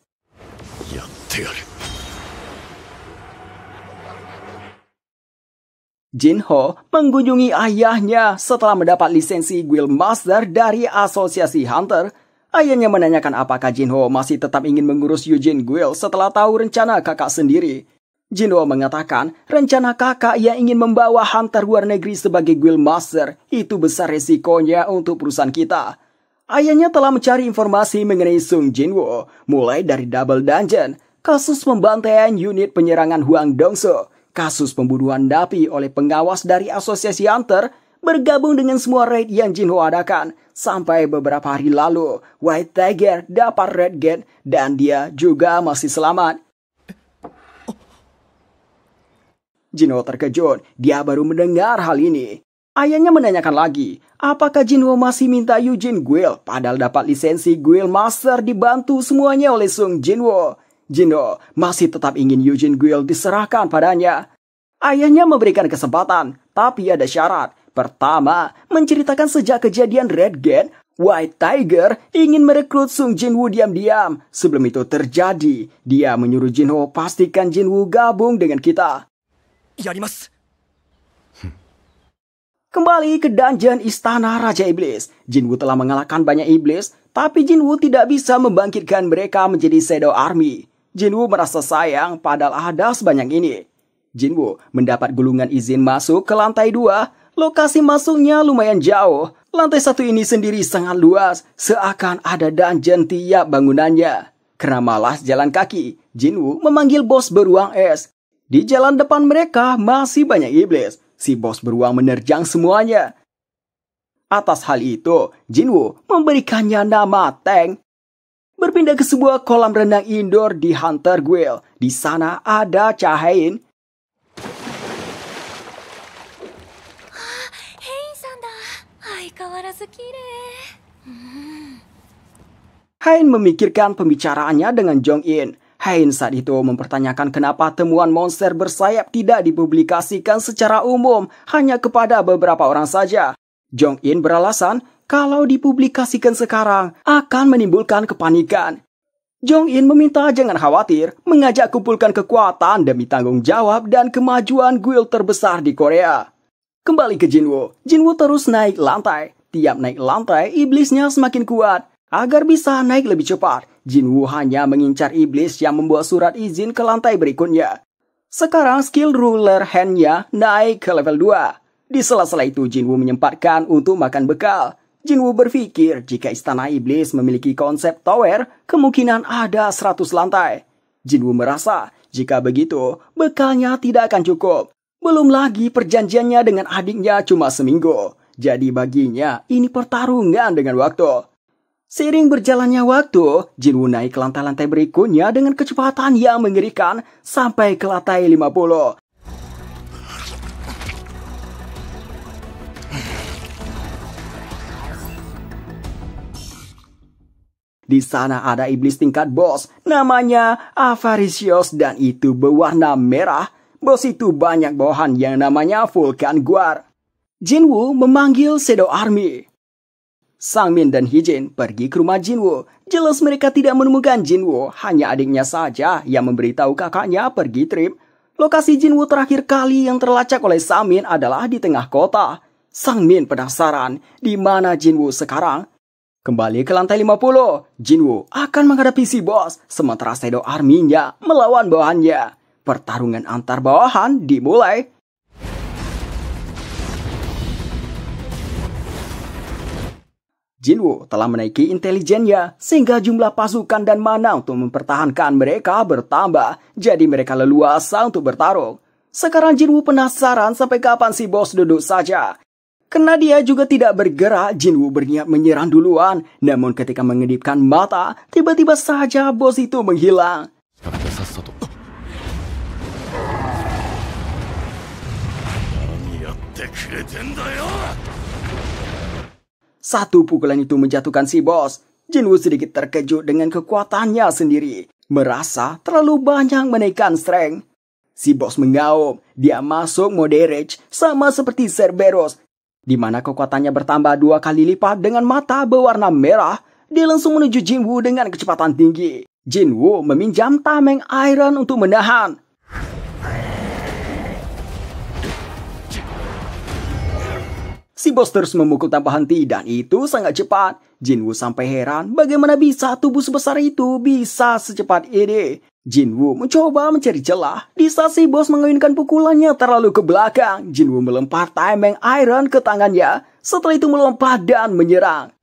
Jinho mengunjungi ayahnya setelah mendapat lisensi Guild Master dari Asosiasi Hunter. Ayahnya menanyakan apakah Jinho masih tetap ingin mengurus Eugene Guild setelah tahu rencana kakak sendiri. Jinwoo mengatakan rencana kakak yang ingin membawa hunter luar negeri sebagai Guild Master itu besar resikonya untuk perusahaan kita. Ayahnya telah mencari informasi mengenai Sung Jinwoo, mulai dari Double Dungeon, kasus pembantaian unit penyerangan Hwang Dong-soo, kasus pembunuhan napi oleh pengawas dari Asosiasi Hunter, bergabung dengan semua raid yang Jinwoo adakan. Sampai beberapa hari lalu, White Tiger dapat Red Gate dan dia juga masih selamat. Jinwoo terkejut, dia baru mendengar hal ini. Ayahnya menanyakan lagi, apakah Jinwoo masih minta Eugene Guild, padahal dapat lisensi Guild Master dibantu semuanya oleh Sung Jinwoo. Jinwoo masih tetap ingin Eugene Guild diserahkan padanya. Ayahnya memberikan kesempatan, tapi ada syarat. Pertama, menceritakan sejak kejadian Red Gate, White Tiger ingin merekrut Sung Jinwoo diam-diam. Sebelum itu terjadi, dia menyuruh Jinwoo pastikan Jinwoo gabung dengan kita. Yarimasu. Kembali ke dungeon Istana Raja Iblis. Jinwoo telah mengalahkan banyak iblis, tapi Jinwoo tidak bisa membangkitkan mereka menjadi Shadow Army. Jinwoo merasa sayang padahal ada sebanyak ini. Jinwoo mendapat gulungan izin masuk ke lantai 2. Lokasi masuknya lumayan jauh. Lantai 1 ini sendiri sangat luas, seakan ada dungeon tiap bangunannya. Karena malas jalan kaki, Jinwoo memanggil bos beruang es. Di jalan depan mereka masih banyak iblis. Si bos beruang menerjang semuanya. Atas hal itu, Jinwoo memberikannya nama Tank. Berpindah ke sebuah kolam renang indoor di Hunter Guild. Di sana ada Cha Hein. Hein memikirkan pembicaraannya dengan Jong In. Hein saat itu mempertanyakan kenapa temuan monster bersayap tidak dipublikasikan secara umum, hanya kepada beberapa orang saja. Jong In beralasan kalau dipublikasikan sekarang akan menimbulkan kepanikan. Jong In meminta jangan khawatir, mengajak kumpulkan kekuatan demi tanggung jawab dan kemajuan guild terbesar di Korea. Kembali ke Jinwoo. Jinwoo terus naik lantai. Setiap naik lantai, iblisnya semakin kuat. Agar bisa naik lebih cepat, Jinwoo hanya mengincar iblis yang membawa surat izin ke lantai berikutnya. Sekarang skill ruler hand-nya naik ke level 2. Di sela-sela itu Jinwoo menyempatkan untuk makan bekal. Jinwoo berpikir jika istana iblis memiliki konsep tower, kemungkinan ada 100 lantai. Jinwoo merasa jika begitu, bekalnya tidak akan cukup. Belum lagi perjanjiannya dengan adiknya cuma seminggu. Jadi baginya ini pertarungan dengan waktu. Seiring berjalannya waktu, Jinwoo naik ke lantai-lantai berikutnya dengan kecepatan yang mengerikan sampai ke lantai 50. Di sana ada iblis tingkat bos, namanya Avaricious dan itu berwarna merah. Bos itu banyak bawahan yang namanya Vulcan Guard. Jinwoo memanggil Shadow Army. Sangmin dan Hijin pergi ke rumah Jinwoo. Jelas mereka tidak menemukan Jinwoo, hanya adiknya saja yang memberitahu kakaknya pergi trip. Lokasi Jinwoo terakhir kali yang terlacak oleh Sangmin adalah di tengah kota. Sangmin penasaran di mana Jinwoo sekarang. Kembali ke lantai 50, Jinwoo akan menghadapi si bos, sementara Shadow Army-nya melawan bawahannya. Pertarungan antar bawahan dimulai. Jinwoo telah menaiki intelijennya sehingga jumlah pasukan dan mana untuk mempertahankan mereka bertambah. Jadi mereka leluasa untuk bertarung. Sekarang Jinwoo penasaran sampai kapan si bos duduk saja. Karena dia juga tidak bergerak, Jinwoo berniat menyerang duluan. Namun ketika mengedipkan mata, tiba-tiba saja bos itu menghilang. Satu pukulan itu menjatuhkan si bos. Jinwoo sedikit terkejut dengan kekuatannya sendiri. Merasa terlalu banyak menaikkan strength. Si bos mengaum. Dia masuk mode rage sama seperti Cerberus, di mana kekuatannya bertambah 2 kali lipat dengan mata berwarna merah. Dia langsung menuju Jinwoo dengan kecepatan tinggi. Jinwoo meminjam tameng iron untuk menahan. Si bos terus memukul tanpa henti dan itu sangat cepat. Jinwoo sampai heran bagaimana bisa tubuh sebesar itu bisa secepat ini. Jinwoo mencoba mencari celah. Di saat si bos mengayunkan pukulannya terlalu ke belakang, Jinwoo melempar tameng iron ke tangannya. Setelah itu melompat dan menyerang.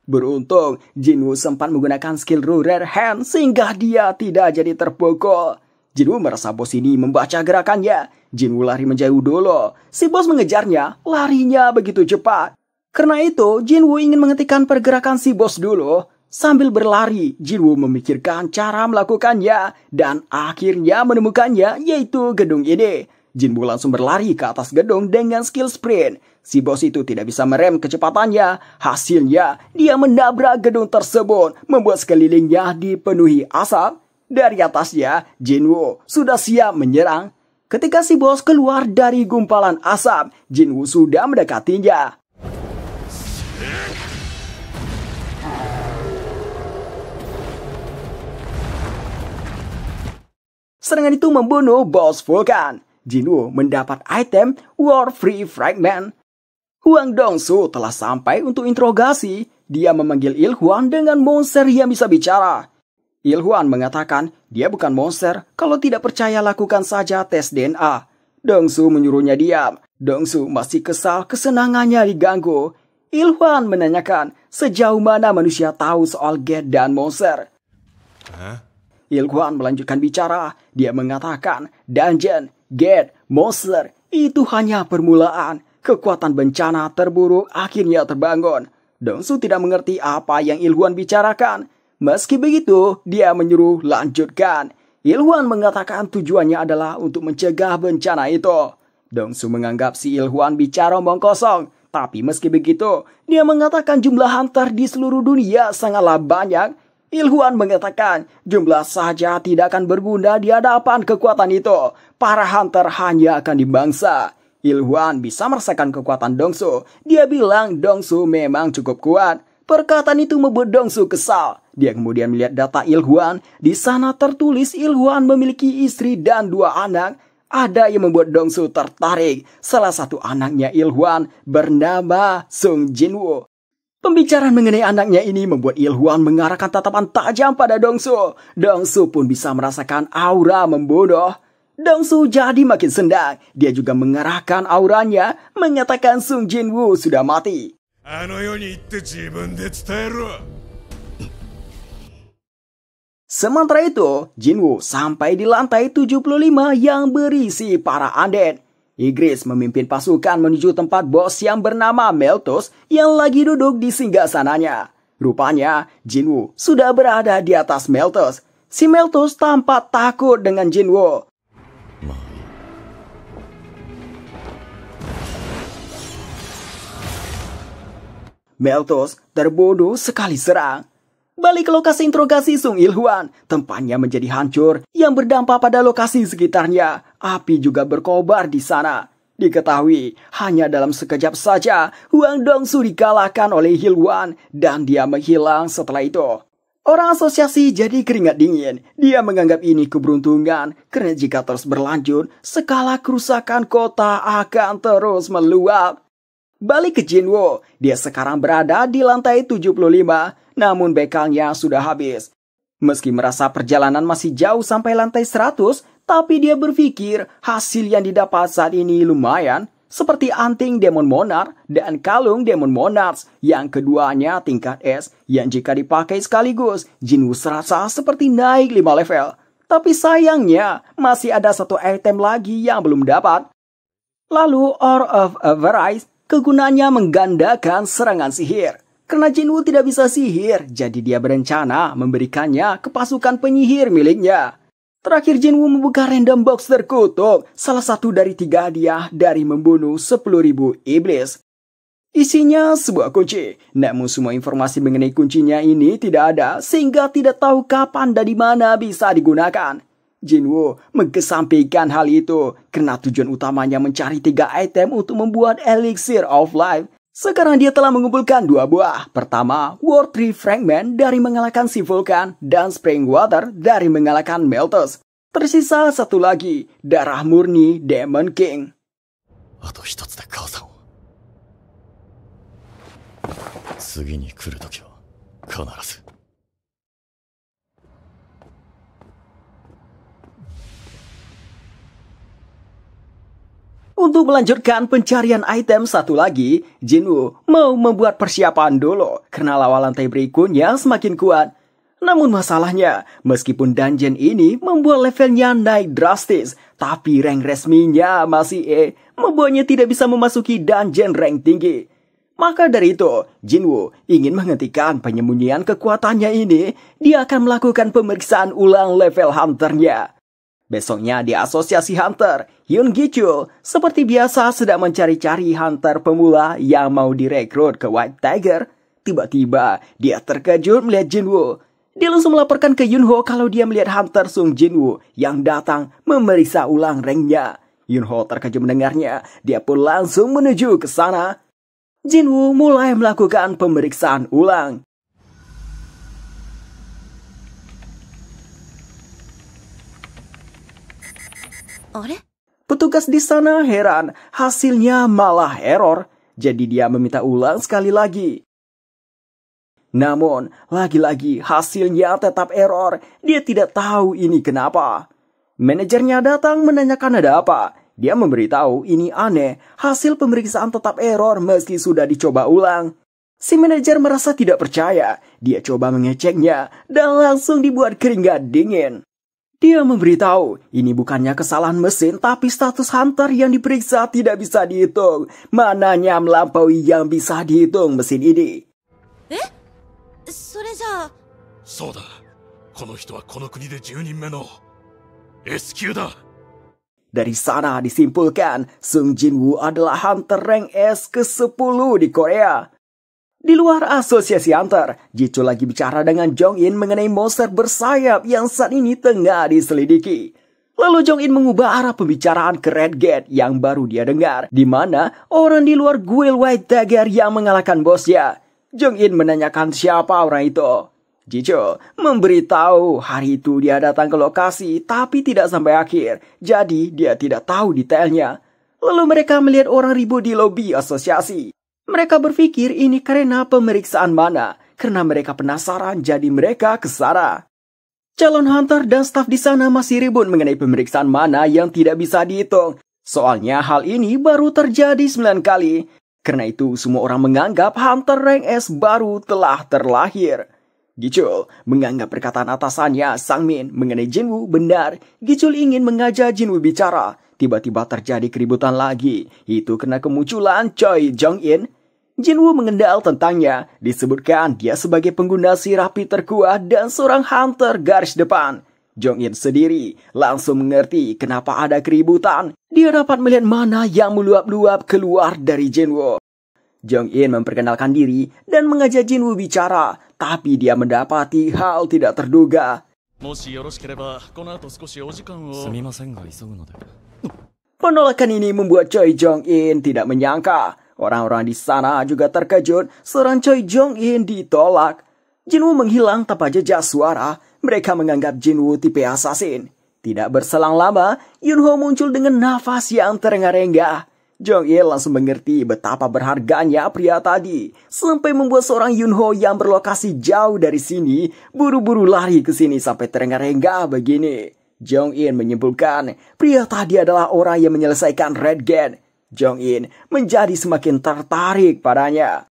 Beruntung, Jinwoo sempat menggunakan skill Ruler Hand sehingga dia tidak jadi terpukul. Jinwoo merasa bos ini membaca gerakannya. Jinwoo lari menjauh dulu. Si bos mengejarnya, larinya begitu cepat. Karena itu, Jinwoo ingin menghentikan pergerakan si bos dulu. Sambil berlari, Jinwoo memikirkan cara melakukannya dan akhirnya menemukannya, yaitu gedung ini. Jinwoo langsung berlari ke atas gedung dengan skill sprint. Si bos itu tidak bisa merem kecepatannya. Hasilnya, dia menabrak gedung tersebut, membuat sekelilingnya dipenuhi asap. Dari atasnya, Jinwoo sudah siap menyerang. Ketika si bos keluar dari gumpalan asap, Jinwoo sudah mendekatinya. Serangan itu membunuh bos Vulcan. Jinwoo mendapat item War Free Fragment. Huang Dongsu telah sampai untuk interogasi. Dia memanggil Ilhuan dengan monster yang bisa bicara. Ilhuan mengatakan dia bukan monster. Kalau tidak percaya lakukan saja tes DNA. Dongsu menyuruhnya diam. Dongsu masih kesal kesenangannya diganggu. Ilhuan menanyakan sejauh mana manusia tahu soal gate dan monster. Ilhuan melanjutkan bicara. Dia mengatakan dungeon, gate, monster itu hanya permulaan. Kekuatan bencana terburuk akhirnya terbangun. Dongsu tidak mengerti apa yang Ilhuan bicarakan. Meski begitu, dia menyuruh lanjutkan. Ilhuan mengatakan tujuannya adalah untuk mencegah bencana itu. Dongsu menganggap si Ilhuan bicara omong kosong. Tapi meski begitu, dia mengatakan jumlah hunter di seluruh dunia sangatlah banyak. Ilhuan mengatakan jumlah saja tidak akan berguna di hadapan kekuatan itu. Para hunter hanya akan dibangsa. Ilhuan bisa merasakan kekuatan Dongsu. Dia bilang Dongsu memang cukup kuat. Perkataan itu membuat Dongsu kesal. Dia kemudian melihat data Ilhuan. Di sana tertulis Ilhuan memiliki istri dan 2 anak. Ada yang membuat Dongsu tertarik. Salah satu anaknya Ilhuan bernama Sung Jinwoo. Pembicaraan mengenai anaknya ini membuat Ilhuan mengarahkan tatapan tajam pada Dongsu. Dongsu pun bisa merasakan aura membunuh. Dongsu jadi makin senang. Dia juga mengarahkan auranya, mengatakan Sung Jinwoo sudah mati. Sementara itu, Jinwoo sampai di lantai 75 yang berisi para undead. Ygritte memimpin pasukan menuju tempat bos yang bernama Meltos yang lagi duduk di singgasananya. Rupanya, Jinwoo sudah berada di atas Meltos. Si Meltos tampak takut dengan Jinwoo. Meltos terbodoh sekali serang. Balik ke lokasi interogasi Sung Ilhuan, tempatnya menjadi hancur yang berdampak pada lokasi sekitarnya. Api juga berkobar di sana. Diketahui, hanya dalam sekejap saja, Huang Dongsu dikalahkan oleh Ilhuan dan dia menghilang setelah itu. Orang asosiasi jadi keringat dingin. Dia menganggap ini keberuntungan, karena jika terus berlanjut, skala kerusakan kota akan terus meluap. Balik ke Jinwoo, dia sekarang berada di lantai 75, namun bekalnya sudah habis. Meski merasa perjalanan masih jauh sampai lantai 100, tapi dia berpikir hasil yang didapat saat ini lumayan, seperti anting Demon Monarch dan kalung Demon Monarch, yang keduanya tingkat S, yang jika dipakai sekaligus, Jinwoo serasa seperti naik 5 level. Tapi sayangnya, masih ada 1 item lagi yang belum dapat. Lalu, Ore of Avarice, kegunaannya menggandakan serangan sihir. Karena Jinwoo tidak bisa sihir, jadi dia berencana memberikannya ke pasukan penyihir miliknya. Terakhir Jinwoo membuka random box terkutuk, salah satu dari 3 hadiah dari membunuh 10.000 iblis. Isinya sebuah kunci, namun semua informasi mengenai kuncinya ini tidak ada, sehingga tidak tahu kapan dan di mana bisa digunakan. Jinwoo mengesampingkan hal itu, karena tujuan utamanya mencari 3 item untuk membuat Elixir of Life. Sekarang dia telah mengumpulkan 2 buah. Pertama, World Tree Fragment dari mengalahkan si Vulkan dan Spring Water dari mengalahkan Meltos. Tersisa 1 lagi, Darah Murni Demon King. Untuk melanjutkan pencarian item 1 lagi, Jinwoo mau membuat persiapan dulu karena lawan lantai berikutnya semakin kuat. Namun masalahnya, meskipun dungeon ini membuat levelnya naik drastis, tapi rank resminya masih E, membuatnya tidak bisa memasuki dungeon rank tinggi. Maka dari itu, Jinwoo ingin menghentikan penyembunyian kekuatannya ini. Dia akan melakukan pemeriksaan ulang level hunternya. Besoknya di asosiasi hunter, Hyun Gi-chul seperti biasa sedang mencari-cari hunter pemula yang mau direkrut ke White Tiger. Tiba-tiba dia terkejut melihat Jinwoo. Dia langsung melaporkan ke Yunho kalau dia melihat hunter Sung Jinwoo yang datang memeriksa ulang ranknya. Yunho terkejut mendengarnya, dia pun langsung menuju ke sana. Jinwoo mulai melakukan pemeriksaan ulang. Petugas di sana heran, hasilnya malah error. Jadi dia meminta ulang sekali lagi. Namun, lagi-lagi hasilnya tetap error. Dia tidak tahu ini kenapa. Manajernya datang menanyakan ada apa. Dia memberitahu ini aneh, hasil pemeriksaan tetap error meski sudah dicoba ulang. Si manajer merasa tidak percaya. Dia coba mengeceknya dan langsung dibuat keringat dingin. Dia memberitahu, ini bukannya kesalahan mesin, tapi status hunter yang diperiksa tidak bisa dihitung. Mananya melampaui yang bisa dihitung mesin ini. Dari sana disimpulkan, Sung Jinwoo adalah hunter rank S ke-10 di Korea. Di luar asosiasi hunter, Ji-chul lagi bicara dengan Jong-in mengenai monster bersayap yang saat ini tengah diselidiki. Lalu Jong-in mengubah arah pembicaraan ke Red Gate yang baru dia dengar, di mana orang di luar guild White Tiger yang mengalahkan bosnya. Jong-in menanyakan siapa orang itu. Ji-chul memberitahu hari itu dia datang ke lokasi tapi tidak sampai akhir, jadi dia tidak tahu detailnya. Lalu mereka melihat orang ribut di lobi asosiasi. Mereka berpikir ini karena pemeriksaan mana, karena mereka penasaran jadi mereka ke sana. Calon hunter dan staf di sana masih ribut mengenai pemeriksaan mana yang tidak bisa dihitung. Soalnya hal ini baru terjadi 9 kali. Karena itu semua orang menganggap hunter rank S baru telah terlahir. Gi-chul menganggap perkataan atasannya Sang-min mengenai Jin-woo benar. Gi-chul ingin mengajak Jin-woo bicara. Tiba-tiba terjadi keributan lagi. Itu karena kemunculan Choi Jong-in. Jin-woo mengendal tentangnya. Disebutkan dia sebagai pengguna sirapi terkuat dan seorang hunter garis depan. Jong-in sendiri langsung mengerti kenapa ada keributan. Dia dapat melihat mana yang meluap-luap keluar dari Jin-woo. Jong-in memperkenalkan diri dan mengajak Jin-woo bicara, tapi dia mendapati hal tidak terduga. Penolakan ini membuat Choi Jong-in tidak menyangka. Orang-orang di sana juga terkejut seorang Choi Jong-in ditolak. Jin-woo menghilang tanpa jejak suara. Mereka menganggap Jin-woo tipe assassin. Tidak berselang lama, Yun-ho muncul dengan nafas yang terengah-engah. Jong-il langsung mengerti betapa berharganya pria tadi, sampai membuat seorang Yun-ho yang berlokasi jauh dari sini buru-buru lari ke sini sampai terengah-engah begini. Jong-in menyimpulkan pria tadi adalah orang yang menyelesaikan Red Gate. Jong-in menjadi semakin tertarik padanya.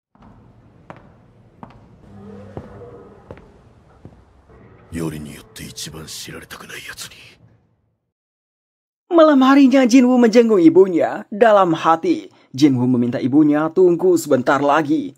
Malam harinya Jin-woo menjenguk ibunya. Dalam hati, Jin-woo meminta ibunya tunggu sebentar lagi.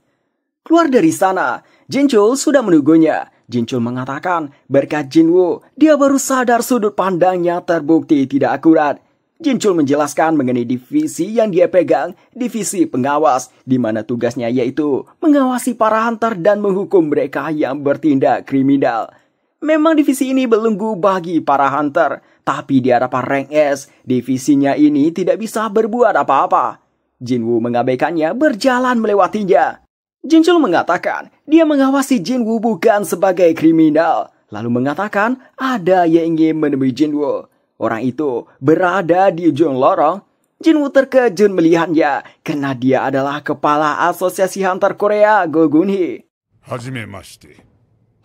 Keluar dari sana, Jin-chul sudah menunggunya. Jin-chul mengatakan berkat Jin-woo, dia baru sadar sudut pandangnya terbukti tidak akurat. Jin-chul menjelaskan mengenai divisi yang dia pegang, divisi pengawas, di mana tugasnya yaitu mengawasi para hunter dan menghukum mereka yang bertindak kriminal. Memang divisi ini belenggu bagi para hunter, tapi di hadapan rank S, divisinya ini tidak bisa berbuat apa-apa. Jin-woo mengabaikannya berjalan melewatinya. Jin-chul mengatakan dia mengawasi Jin-woo bukan sebagai kriminal, lalu mengatakan ada yang ingin menemui Jin-woo. Orang itu berada di ujung lorong. Jin-woo terkejut melihatnya karena dia adalah kepala Asosiasi Hunter Korea Go Gun-hee. Hajimemashite.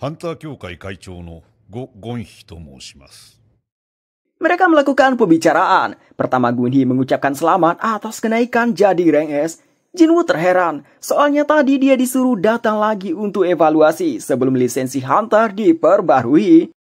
Hunter Kyoukai Kaichou no Go Gun-hee to moshimasu. Mereka melakukan pembicaraan. Pertama Gun-hee mengucapkan selamat atas kenaikan jadi rank S. Jin-woo terheran, soalnya tadi dia disuruh datang lagi untuk evaluasi sebelum lisensi Hunter diperbarui.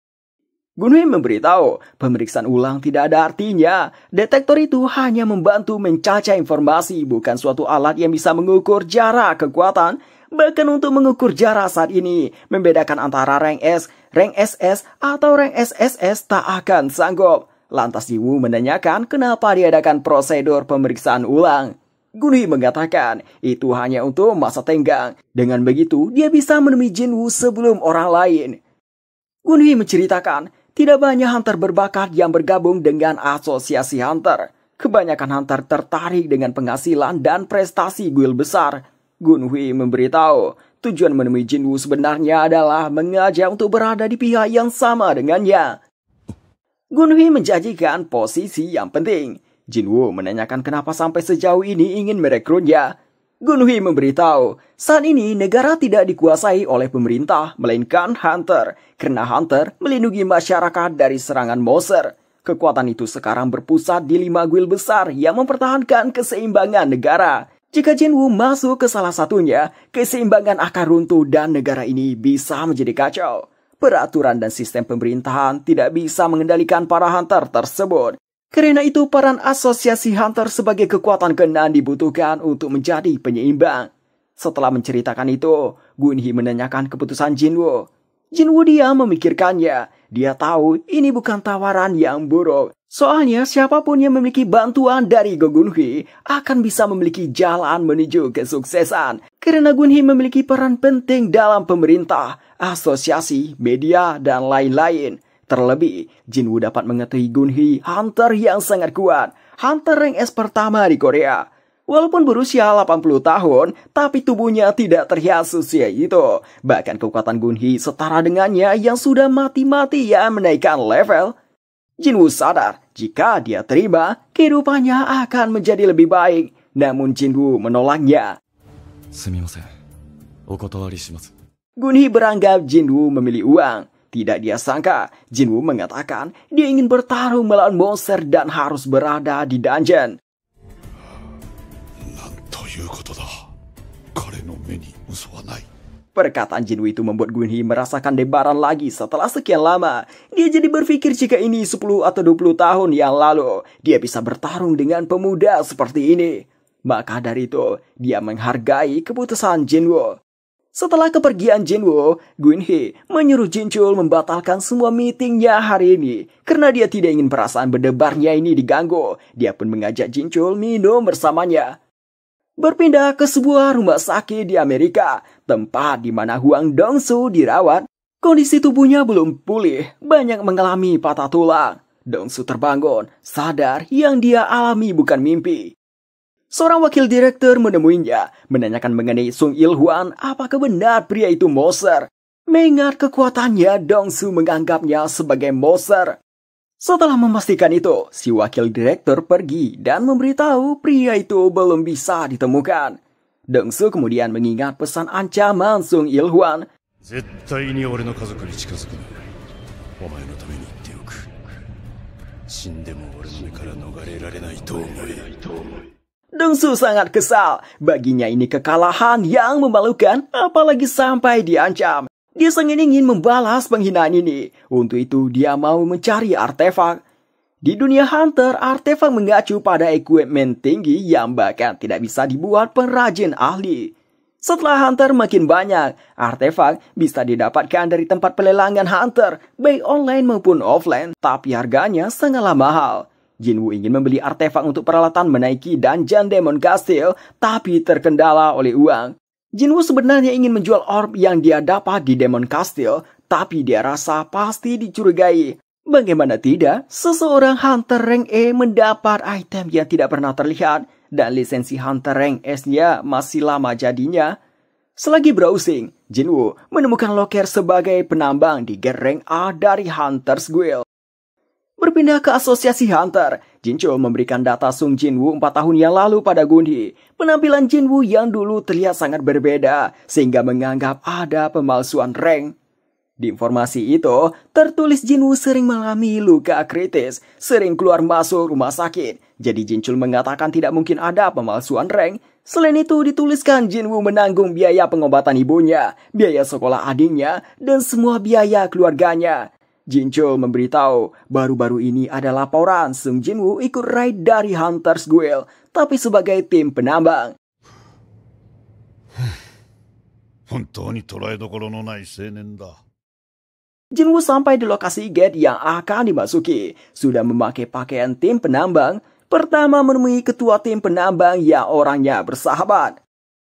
Gun-hee memberitahu, pemeriksaan ulang tidak ada artinya. Detektor itu hanya membantu mencacah informasi, bukan suatu alat yang bisa mengukur jarak kekuatan. Bahkan untuk mengukur jarak saat ini, membedakan antara rank S, rank SS, atau rank SSS tak akan sanggup. Lantas Jin-woo menanyakan kenapa diadakan prosedur pemeriksaan ulang. Gun-hee mengatakan itu hanya untuk masa tenggang. Dengan begitu, dia bisa menemui Jin-woo sebelum orang lain. Gun-hee menceritakan, tidak banyak hunter berbakat yang bergabung dengan asosiasi hunter. Kebanyakan hunter tertarik dengan penghasilan dan prestasi guild besar. Gun-hee memberitahu, tujuan menemui Jin-woo sebenarnya adalah mengajak untuk berada di pihak yang sama dengannya. Gun-hee menjanjikan posisi yang penting. Jin-woo menanyakan kenapa sampai sejauh ini ingin merekrutnya. Gun-hee memberitahu, saat ini negara tidak dikuasai oleh pemerintah, melainkan hunter. Karena hunter melindungi masyarakat dari serangan monster. Kekuatan itu sekarang berpusat di 5 guild besar yang mempertahankan keseimbangan negara. Jika Jin-woo masuk ke salah satunya, keseimbangan akan runtuh dan negara ini bisa menjadi kacau. Peraturan dan sistem pemerintahan tidak bisa mengendalikan para hunter tersebut. Karena itu peran asosiasi hunter sebagai kekuatan ke-6 dibutuhkan untuk menjadi penyeimbang. Setelah menceritakan itu, Gun-hee menanyakan keputusan Jin-woo. Jin-woo dia memikirkannya. Dia tahu ini bukan tawaran yang buruk. Soalnya siapapun yang memiliki bantuan dari Go Gun-hee akan bisa memiliki jalan menuju kesuksesan. Karena Gun-hee memiliki peran penting dalam pemerintah, asosiasi, media, dan lain-lain. Terlebih, Jin-woo dapat mengetahui Gun-hee hunter yang sangat kuat. Hunter rank S pertama di Korea. Walaupun berusia 80 tahun, tapi tubuhnya tidak terhias usia itu. Bahkan kekuatan Gunhee setara dengannya yang sudah mati-matian menaikkan level. Jinwoo sadar jika dia terima, kehidupannya akan menjadi lebih baik. Namun Jinwoo menolaknya. Gunhee beranggap Jinwoo memilih uang. Tidak dia sangka, Jinwoo mengatakan dia ingin bertarung melawan monster dan harus berada di dungeon. Perkataan Jinwoo itu membuat Gunhee merasakan debaran lagi setelah sekian lama. Dia jadi berpikir jika ini 10 atau 20 tahun yang lalu, dia bisa bertarung dengan pemuda seperti ini. Maka dari itu, dia menghargai keputusan Jinwoo. Setelah kepergian Jinwoo, Gunhee menyuruh Jinchul membatalkan semua meetingnya hari ini. Karena dia tidak ingin perasaan berdebarnya ini diganggu. Dia pun mengajak Jinchul minum bersamanya. Berpindah ke sebuah rumah sakit di Amerika, tempat di mana Hwang Dong-soo dirawat. Kondisi tubuhnya belum pulih, banyak mengalami patah tulang. Dong-soo terbangun, sadar yang dia alami bukan mimpi. Seorang wakil direktur menemuinya, menanyakan mengenai Sung Il-hwan apakah benar pria itu monster. Mengingat kekuatannya, Dong-soo menganggapnya sebagai monster. Setelah memastikan itu, si wakil direktur pergi dan memberitahu pria itu belum bisa ditemukan. Dong-soo kemudian mengingat pesan ancaman Sung Il-hwan. Dong-soo sangat kesal. Baginya ini kekalahan yang memalukan, apalagi sampai diancam. Dia sangat ingin membalas penghinaan ini. Untuk itu dia mau mencari artefak. Di dunia Hunter, artefak mengacu pada equipment tinggi yang bahkan tidak bisa dibuat pengrajin ahli. Setelah Hunter makin banyak, artefak bisa didapatkan dari tempat pelelangan Hunter, baik online maupun offline, tapi harganya sangatlah mahal. Jinwoo ingin membeli artefak untuk peralatan menaiki dungeon Demon Castle, tapi terkendala oleh uang. Jinwoo sebenarnya ingin menjual orb yang dia dapat di Demon Castle, tapi dia rasa pasti dicurigai. Bagaimana tidak, seseorang Hunter Rank E mendapat item yang tidak pernah terlihat, dan lisensi Hunter Rank S-nya masih lama jadinya. Selagi browsing, Jinwoo menemukan loker sebagai penambang di gear rank A dari Hunter's Guild. Berpindah ke asosiasi Hunter, Jinchul memberikan data Sung Jinwoo 4 tahun yang lalu pada Gunhee. Penampilan Jinwoo yang dulu terlihat sangat berbeda, sehingga menganggap ada pemalsuan rank. Di informasi itu, tertulis Jinwoo sering mengalami luka kritis, sering keluar masuk rumah sakit. Jadi Jinchul mengatakan tidak mungkin ada pemalsuan rank. Selain itu dituliskan Jinwoo menanggung biaya pengobatan ibunya, biaya sekolah adiknya, dan semua biaya keluarganya. Jinchul memberitahu, baru-baru ini ada laporan Sung Jinwoo ikut raid dari Hunter's Guild, tapi sebagai tim penambang. Jinwoo sampai di lokasi gate yang akan dimasuki, sudah memakai pakaian tim penambang, pertama menemui ketua tim penambang yang orangnya bersahabat.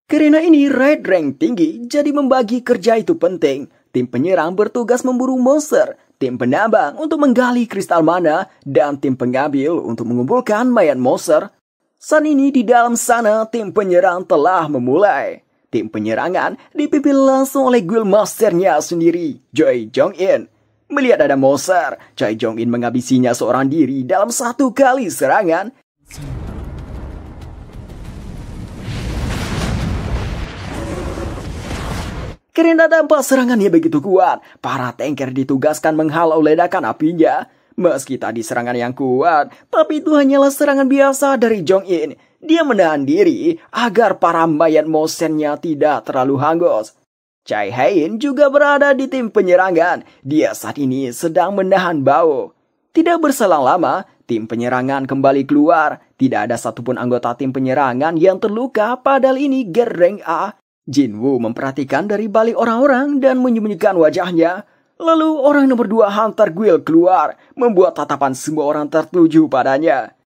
Karena ini raid rank tinggi, jadi membagi kerja itu penting. Tim penyerang bertugas memburu monster, tim penambang untuk menggali kristal mana, dan tim pengambil untuk mengumpulkan mayat monster. Saat ini di dalam sana, tim penyerang telah memulai. Tim penyerangan dipimpin langsung oleh guild masternya sendiri, Choi Jong-in. Melihat ada monster, Choi Jong-in menghabisinya seorang diri dalam satu kali serangan. Karena dampak serangannya begitu kuat, para tanker ditugaskan menghalau ledakan apinya. Meski tadi serangan yang kuat, tapi itu hanyalah serangan biasa dari Jong-in. Dia menahan diri agar para mayat monsternya tidak terlalu hangus. Chai Hain juga berada di tim penyerangan. Dia saat ini sedang menahan bau. Tidak berselang lama, tim penyerangan kembali keluar. Tidak ada satupun anggota tim penyerangan yang terluka, padahal ini gear rank A. Jinwoo memperhatikan dari balik orang-orang dan menyembunyikan wajahnya. Lalu orang nomor 2 Hunter Guild keluar, membuat tatapan semua orang tertuju padanya.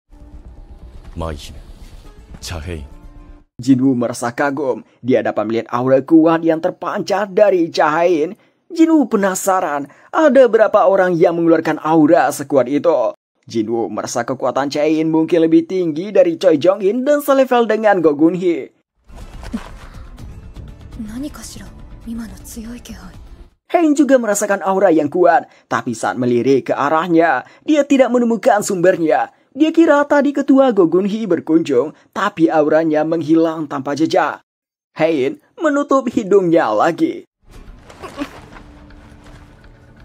Jinwoo merasa kagum. Dia dapat melihat aura kuat yang terpancar dari Chahain. Jinwoo penasaran, ada berapa orang yang mengeluarkan aura sekuat itu. Jinwoo merasa kekuatan Chaein mungkin lebih tinggi dari Choi Jong-in dan selevel dengan Go Gun-hee. 何かしら今の強い気配。 Hein juga merasakan aura yang kuat, tapi saat melirik ke arahnya, dia tidak menemukan sumbernya. Dia kira tadi ketua Go Gun-hee berkunjung, tapi auranya menghilang tanpa jejak. Hein menutup hidungnya lagi.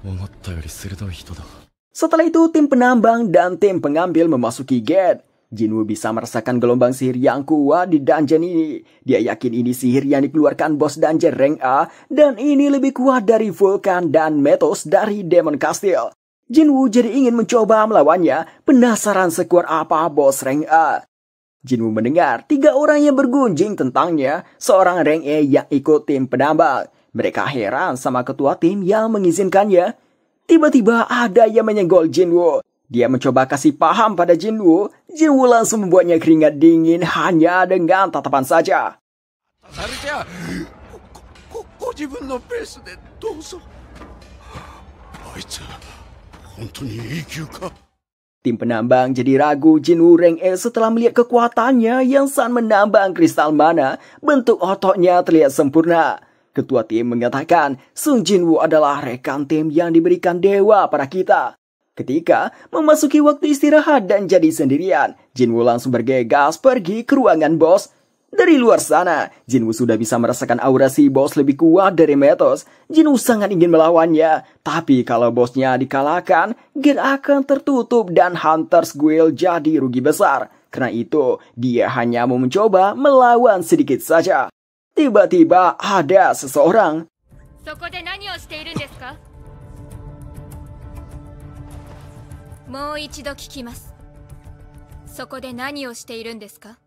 思ったより鋭い人だ。 Setelah itu, tim penambang dan tim pengambil memasuki gate. Jinwoo bisa merasakan gelombang sihir yang kuat di dungeon ini. Dia yakin ini sihir yang dikeluarkan bos dungeon rank A, dan ini lebih kuat dari Vulcan dan Metos dari Demon Castle. Jinwoo jadi ingin mencoba melawannya, penasaran sekuat apa bos rank A. Jinwoo mendengar 3 orang yang bergunjing tentangnya, seorang rank A yang ikut tim penambang. Mereka heran sama ketua tim yang mengizinkannya. Tiba-tiba ada yang menyenggol Jinwoo. Dia mencoba kasih paham pada Jinwoo. Jinwoo langsung membuatnya keringat dingin hanya dengan tatapan saja. Tim penambang jadi ragu Jinwoo rank A setelah melihat kekuatannya yang saat menambang kristal mana, bentuk ototnya terlihat sempurna. Ketua tim mengatakan, Sung Jinwoo adalah rekan tim yang diberikan dewa pada kita. Ketika memasuki waktu istirahat dan jadi sendirian, Jinwoo langsung bergegas pergi ke ruangan bos. Dari luar sana, Jinwoo sudah bisa merasakan aura si bos lebih kuat dari Metos. Jinwoo sangat ingin melawannya, tapi kalau bosnya dikalahkan, gate akan tertutup dan Hunter's Guild jadi rugi besar. Karena itu, dia hanya mau mencoba melawan sedikit saja. Tiba-tiba ada seseorang. そこで何をしているんですか？もう一度聞きます。そこで何をしているんですか？